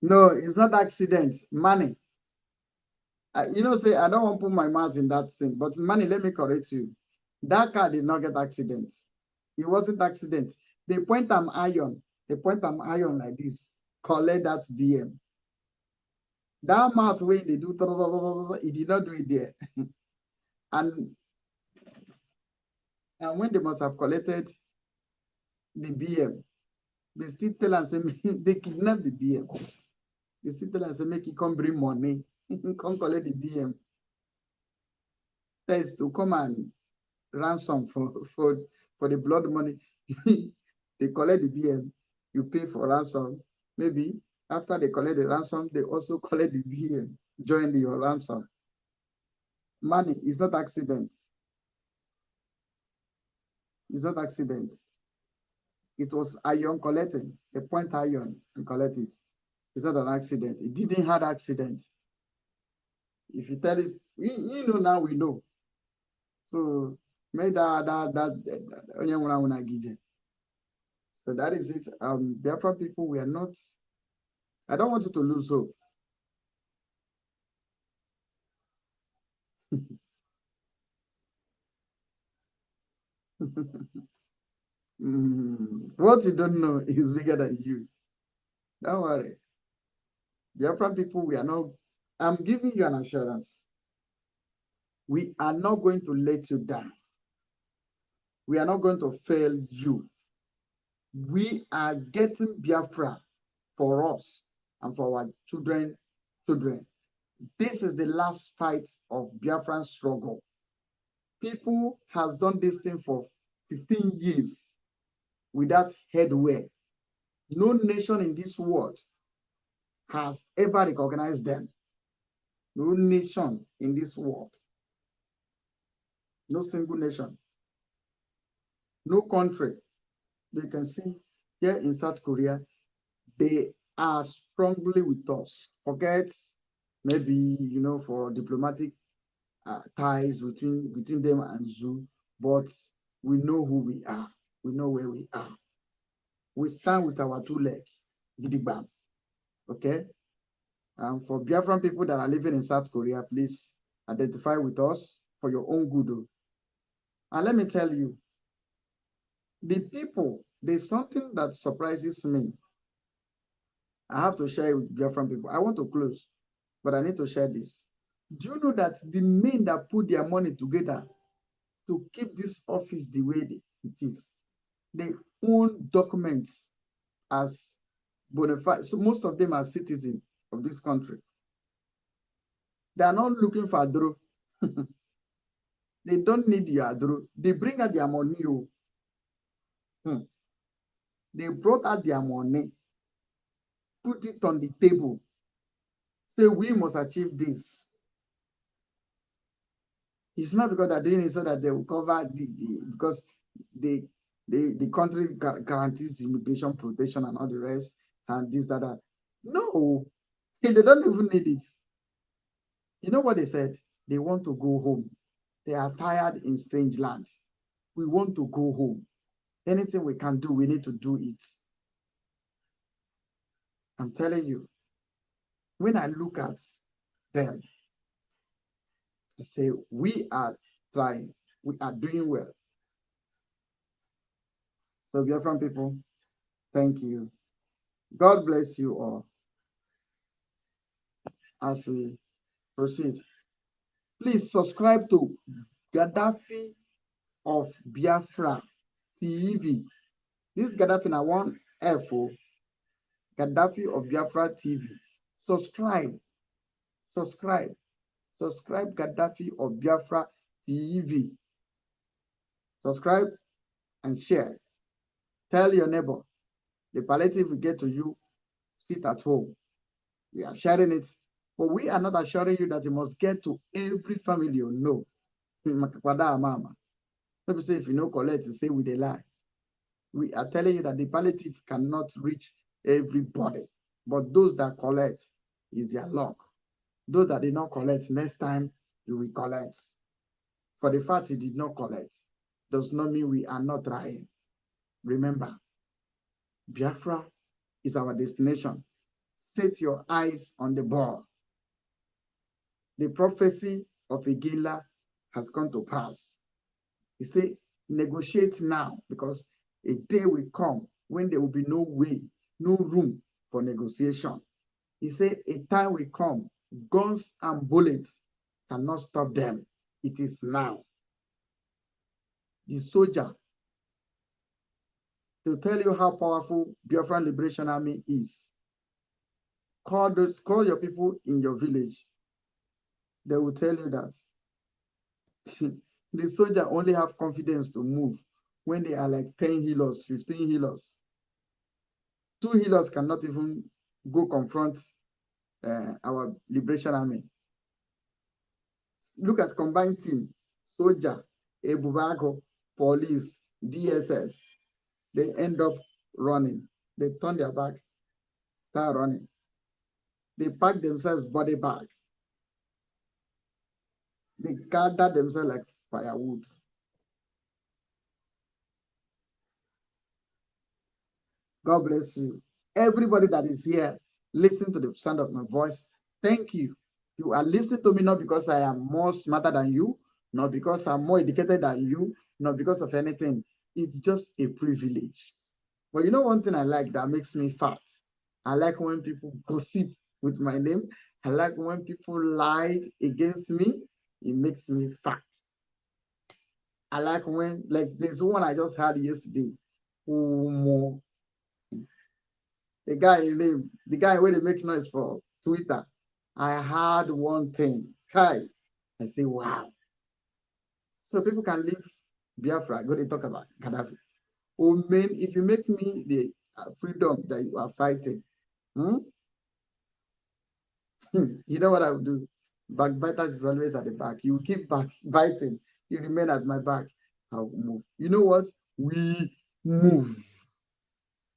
S5: No, it's not accident. Money. You know, say I don't want to put my mouth in that thing, but money, let me correct you. That car did not get accident. It wasn't accident. They point am iron. They point am iron like this. Collect that BM. That mouth when they do, it did not do it there. and when they must have collected the BM, they still tell am say they kidnap the BM. They still tell am say make he come bring money, come collect the BM. That is to come and ransom for the blood money. They collect the BM, you pay for ransom. Maybe after they collect the ransom, they also collect the BM, join your ransom. Money is not accident. It's not accident. It was iron collecting. They point iron and collect it. It's not an accident. It didn't have accident. If you tell it, you know now we know. So make that. So that is it. Biafra people, we are not. I don't want you to lose hope. What you don't know is bigger than you. Don't worry. Biafra people, we are not. I'm giving you an assurance. We are not going to let you down. We are not going to fail you. We are getting Biafra for us and for our children. This is the last fight of Biafran struggle. People has done this thing for 15 years without headway. No nation in this world has ever recognized them. No nation in this world. No single nation. No country. You can see here in South Korea, they are strongly with us. Forget maybe, for diplomatic ties between them and Zoo, but we know who we are. We know where we are. We stand with our two legs, gidigbam. Okay? For Biafran people that are living in South Korea, please identify with us for your own good. And let me tell you, the people, there's something that surprises me. I have to share with Biafran people. I want to close, but I need to share this. Do you know that the men that put their money together to keep this office the way it is, they own documents as bona fide. So most of them are citizens of this country. They are not looking for adro. They don't need your adro. They bring out their money. They brought out their money, put it on the table, say we must achieve this. It's not because they're doing it so that they will cover because the country guarantees immigration protection and all the rest and this, that. No, they don't even need it. You know what they said? They want to go home. They are tired in strange land. We want to go home. Anything we can do, we need to do it. I'm telling you, when I look at them, I say, we are trying. We are doing well. So, Biafran people, thank you. God bless you all. As we proceed, please subscribe to Gaddafi of Biafra TV. This Gaddafi na one F, Gaddafi of Biafra TV. Subscribe Gaddafi of Biafra TV. Subscribe and share. Tell your neighbor. The palliative will get to you. Sit at home. We are sharing it. But we are not assuring you that it must get to every family you know. Mama. Let me say if you know collect, say with a lie. We are telling you that the palliative cannot reach everybody. But those that collect is their luck. Those that did not collect, next time you will collect. For the fact you did not collect does not mean we are not trying. Remember, Biafra is our destination. Set your eyes on the ball. The prophecy of Igila has come to pass. He said, negotiate now, because a day will come when there will be no way, no room for negotiation. He said, a time will come, guns and bullets cannot stop them. It is now. The soldier, to tell you how powerful Biafran Liberation Army is, call your people in your village. They will tell you that the soldier only have confidence to move when they are like 10 healers, 15 healers. 2 healers cannot even go confront our Liberation Army. Look at combined team, soldier, Ebubago, police, DSS. They end up running. They turn their back, start running. They pack themselves body bag. They gather themselves like firewood. God bless you. Everybody that is here, listen to the sound of my voice. Thank you. You are listening to me not because I am more smarter than you, not because I'm more educated than you, not because of anything. It's just a privilege. But you know one thing I like that makes me fat? I like when people gossip with my name. I like when people lie against me. It makes me fat. I like when, like there's one I just had yesterday. The guy where they make noise for Twitter. I had one thing. Kai. I say, wow. So people can leave Biafra, go to talk about Gaddafi. Oh man, if you make me the freedom that you are fighting, you know what I will do? Backbiters is always at the back. You keep biting. You remain at my back. I'll move. You know what? We move.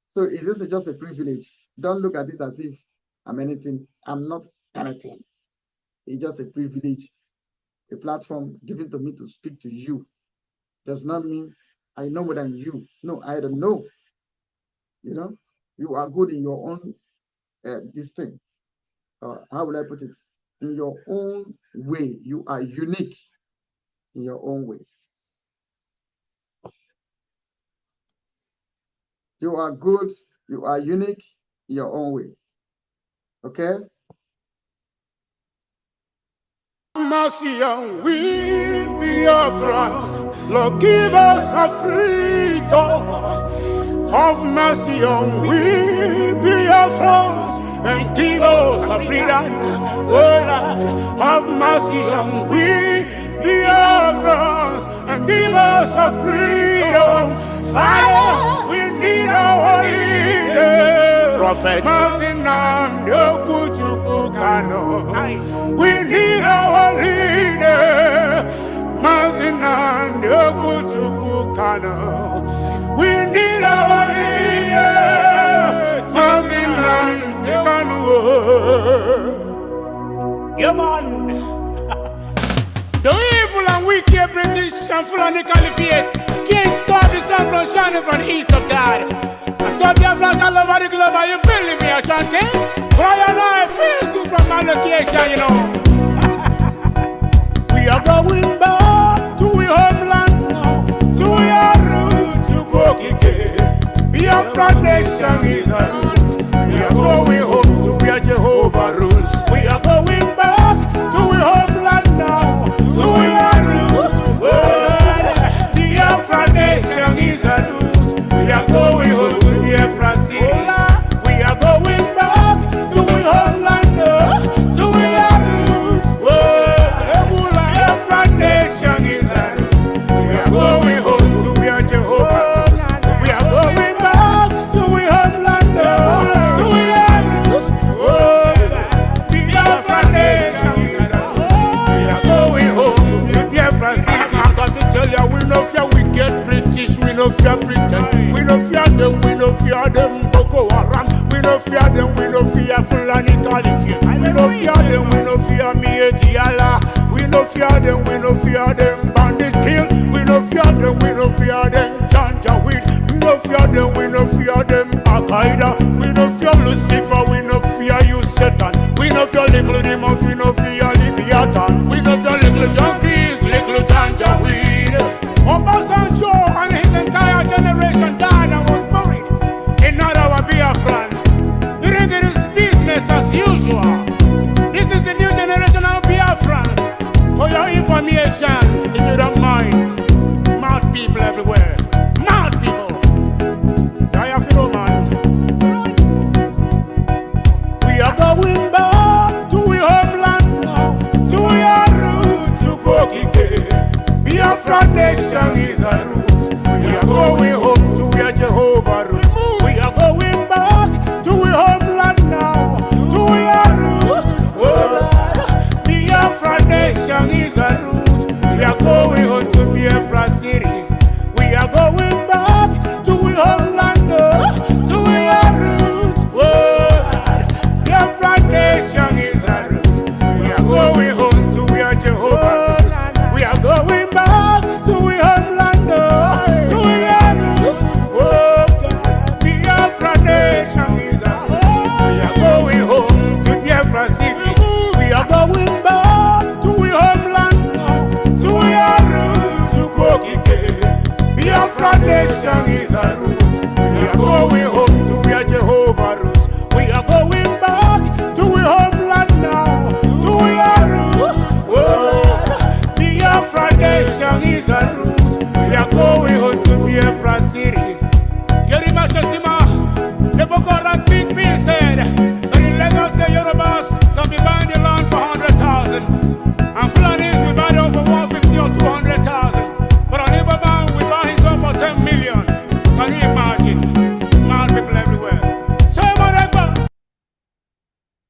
S5: So is this just a privilege? Don't look at it as if I'm anything. I'm not anything. It's just a privilege, a platform given to me to speak to you. Does not mean I know more than you. No, I don't know. You know, you are good in your own this thing. How would I put it? In your own way, you are unique in your own way. You are good, you are unique in your own way. Okay?
S3: Mercy on we Biafra, Lord, give us a freedom. Have mercy on we Biafra, and give us a freedom. Oh Lord, have mercy on we Biafra, and give us a freedom. Fire, we need our leader. Prophet, we need our leader. We need our leader. Yeah, man. The evil and wicked British and Fulani Caliphate can't stop the sun from shining from the east of God. And so Biafrans all over the globe, are you feeling me, chanting? Why and I feel you from my location, you know. We are going back to our homeland now, so we are roots to go again. Biafra nation is a root. We are going home to where Jehovah rules. We are going back to our homeland now, so we are roots. Biafra nation is a root. We are going home to Biafra city. We are going back to our homeland now, so we are roots. Biafra nation is a root. We are going home to where Jehovah rules. We are going back to our homeland now, so we are roots. Biafra nation is a root. We are going home to Biafra city. I got to tell you, we no fear wicked British, we no fear Britain, we no fear them, Boko Haram, we no fear them, we no fear Fulani Caliphate, we no fear them, we no fear Mieti Allah, we no fear them, Bandit Kill, we no fear them, Janjaweed, we no fear them, Al-Qaeda, we no fear Lucifer, we no fear you Satan, we no fear little demons, we no fear Leviathan, we no fear little junkies, little Janjaweed. information, if you don't mind. Mad people everywhere. Mad people. I have to know, man. We are going back to our homeland now. So we are roots to go Kike. Biafra nation is a root. We are going home to where Jehovah roots. We are going back to our homeland now. To our roots. Oh, Biafra nation is a root. We are going home to Biafra cities. We are going back to our homeland now. To our roots. Oh, Biafra nation is a root. We are going home to where Jehovah roots. We are going back to our homeland now. To our roots. Oh, God, Biafra nation is a root. We are going home to Biafra city. We are going back to our homeland now. To our roots to go Kike. Biafra nation is a root. We are going home to where Jehovah roots. We are going back to our homeland now. To our roots. Oh, Biafra nation is a root. We are going home to Biafra cities. Yerima Shatima, the Boko Haram big P said that in Lagos the Yorubas can be buying the land for 100,000 and Fulanis we buy them for 150 or 200,000. But on Ibaban we buy his own for 10 million. Can you imagine? Mad people everywhere. Simon Ekpa.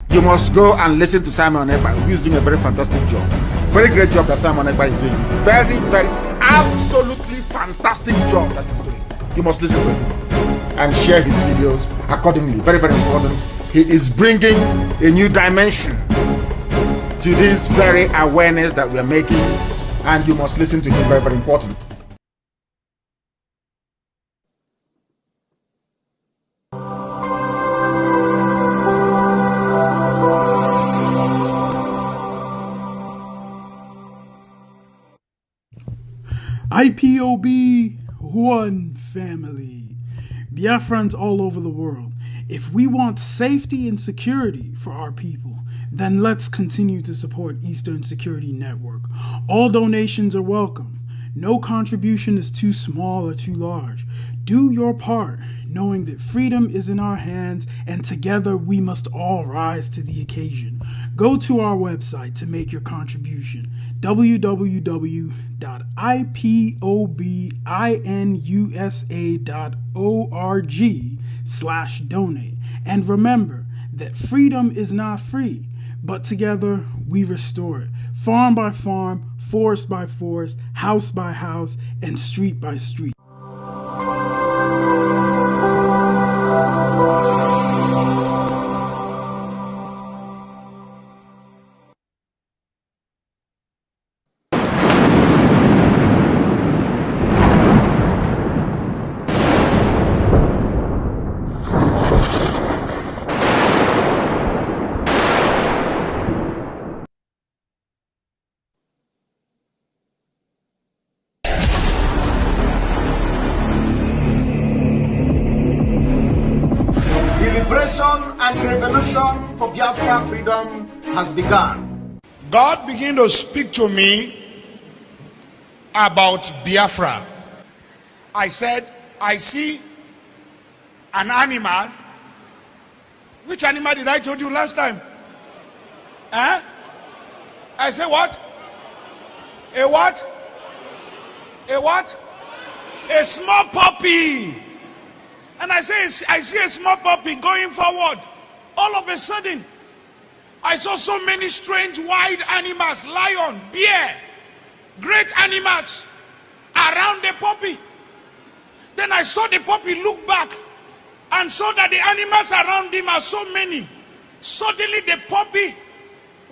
S1: You must go and listen to Simon Ekpa, who is doing a very fantastic job. Very great job that Simon Ekpa is doing. Very, very, absolutely fantastic job that he's doing. You must listen to him and share his videos accordingly. Very, very important. He is bringing a new dimension to this very awareness that we are making, and you must listen to him. Very, very important.
S2: IPOB, one family. Biafrans all over the world. If we want safety and security for our people, then let's continue to support Eastern Security Network. All donations are welcome. No contribution is too small or too large. Do your part, knowing that freedom is in our hands and together we must all rise to the occasion. Go to our website to make your contribution, www.ipobinUSA.org/donate. And remember that freedom is not free, but together we restore it. Farm by farm, forest by forest, house by house, and street by street.
S4: And the revolution for Biafra freedom has begun.
S9: God began to speak to me about Biafra. I said, I see an animal. Which animal did I told you last time? Huh? I said what? A what? A what? A small puppy. And I say, I see a small puppy going forward. All of a sudden, I saw so many strange wild animals, lion, bear, great animals around the puppy. Then I saw the puppy look back and saw that the animals around him are so many. Suddenly the puppy,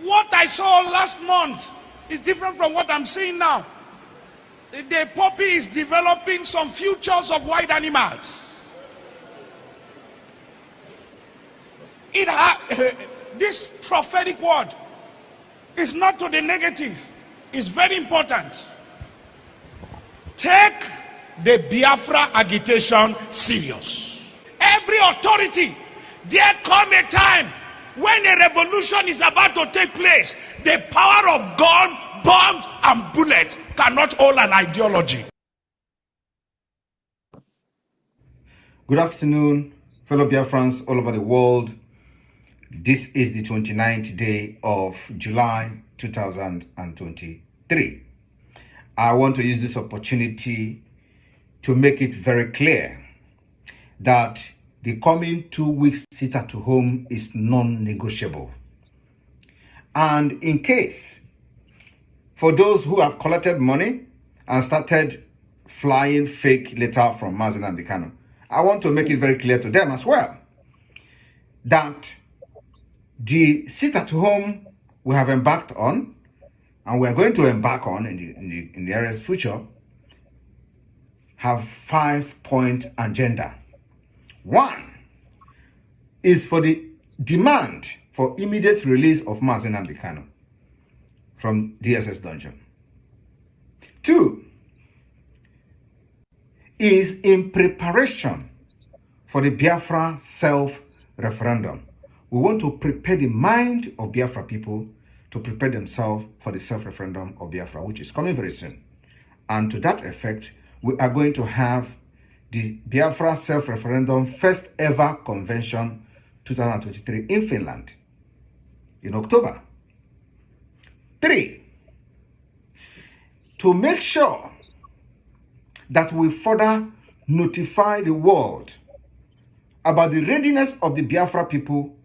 S9: what I saw last month is different from what I'm seeing now. The puppy is developing some futures of wild animals. This prophetic word is not to the negative. It's very important. Take the Biafra agitation serious. Every authority, there come a time when a revolution is about to take place, the power of gun, bombs, and bullets cannot hold an ideology.
S8: Good afternoon, fellow Biafrans all over the world. This is the 29th day of July 2023. I want to use this opportunity to make it very clear that the coming 2 weeks sit at home is non-negotiable. And in case, for those who have collected money and started flying fake letter from Mazi Nnamdi Kanu, I want to make it very clear to them as well that the sit at home we have embarked on and we are going to embark on in the nearest future have 5-point agenda. One is for the demand for immediate release of Mazi Nnamdi Kanu from DSS dungeon. 2 is in preparation for the Biafra self-referendum. We want to prepare the mind of Biafra people to prepare themselves for the self-referendum of Biafra, which is coming very soon. And to that effect, we are going to have the Biafra self-referendum first ever convention 2023 in Finland in October. 3, to make sure that we further notify the world about the readiness of the Biafra people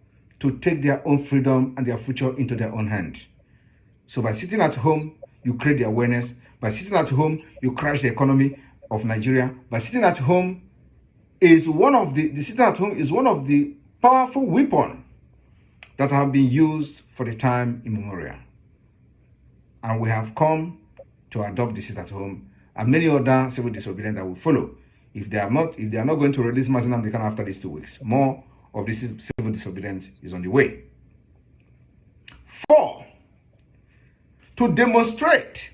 S8: to take their own freedom and their future into their own hand. So by sitting at home, you create the awareness. By sitting at home, you crash the economy of Nigeria. By sitting at home is one of the sitting at home is one of the powerful weapons that have been used for the time immemorial. And we have come to adopt the sit at home and many other civil disobedience that will follow. If they are not going to release Mazi Nnamdi Kanu after these 2 weeks, more of this civil disobedience is on the way. 4, to demonstrate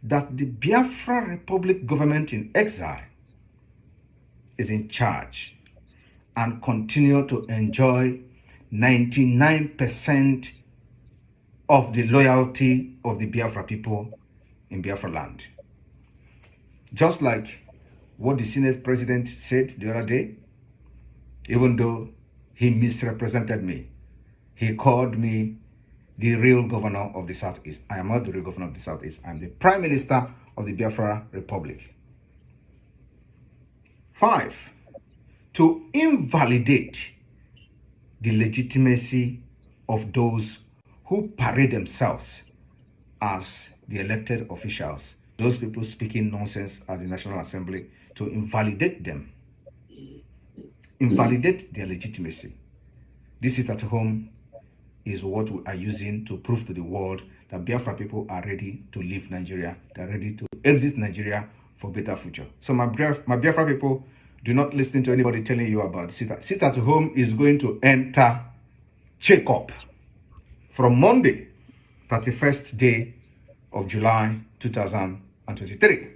S8: that the Biafra Republic government in exile is in charge and continue to enjoy 99% of the loyalty of the Biafra people in Biafra land. Just like what the Senate president said the other day, even though he misrepresented me, he called me the real governor of the Southeast. I am not the real governor of the Southeast. I am the Prime Minister of the Biafra Republic. 5, to invalidate the legitimacy of those who parade themselves as the elected officials, those people speaking nonsense at the National Assembly, to invalidate them, invalidate their legitimacy. This sit at home is what we are using to prove to the world that Biafra people are ready to leave Nigeria. They are ready to exit Nigeria for better future. So my Biafra people, do not listen to anybody telling you about sit at home is going to enter check-up from Monday, 31st day of July 2023.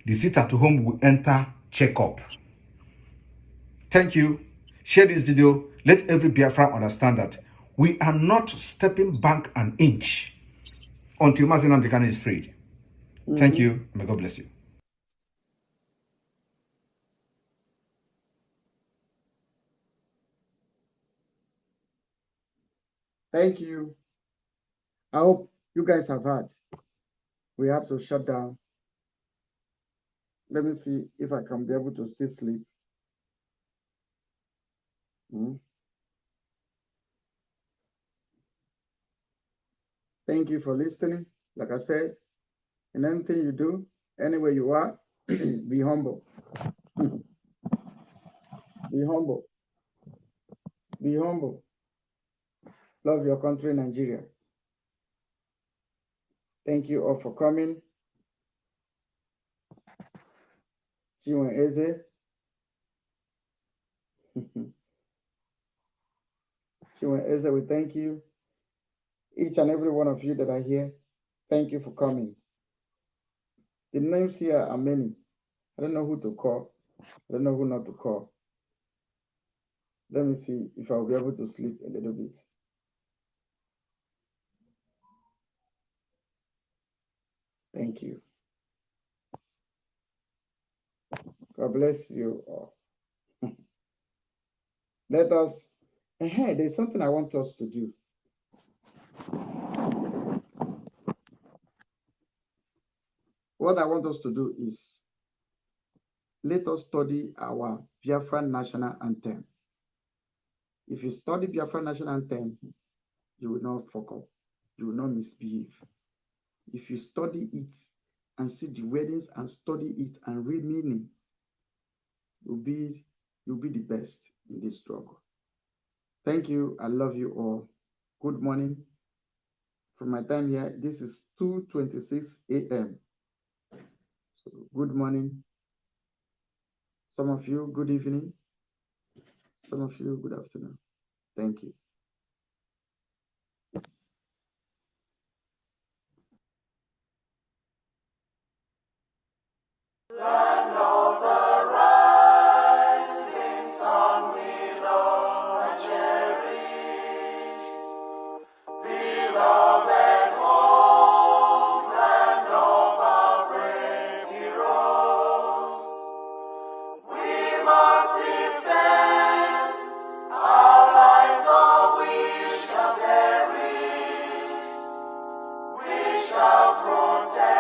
S8: The sit at home will enter check-up. Thank you. Share this video. Let every Biafra understand that we are not stepping back an inch until Mazi Nnamdi Kanu is freed. Thank you. May God bless you.
S5: Thank you. I hope you guys have heard. We have to shut down. Let me see if I can be able to still sleep. Thank you for listening. Like I said, in anything you do, anywhere you are, be humble. Be humble. Be humble. Love your country, Nigeria. Thank you all for coming. Chiwen Eze. Chiwen Eze, we thank you. Each and every one of you that are here, thank you for coming. The names here are many. I don't know who to call. I don't know who not to call. Let me see if I'll be able to sleep a little bit. Thank you. God bless you all. Let us, there's something I want us to do. What I want us to do is, let us study our Biafra national anthem. If you study Biafra national anthem, you will not fuck up. You will not misbehave. If you study it and see the wordings and study it and read meaning, you'll be the best in this struggle. Thank you. I love you all. Good morning. From my time here, this is 2:26 a.m. So good morning. Some of you, good evening. Some of you, good afternoon. Thank you.
S3: Land of the rising sun, we love and cherish. Beloved home, land of our brave heroes. We must defend our lives, or we shall perish. We shall protect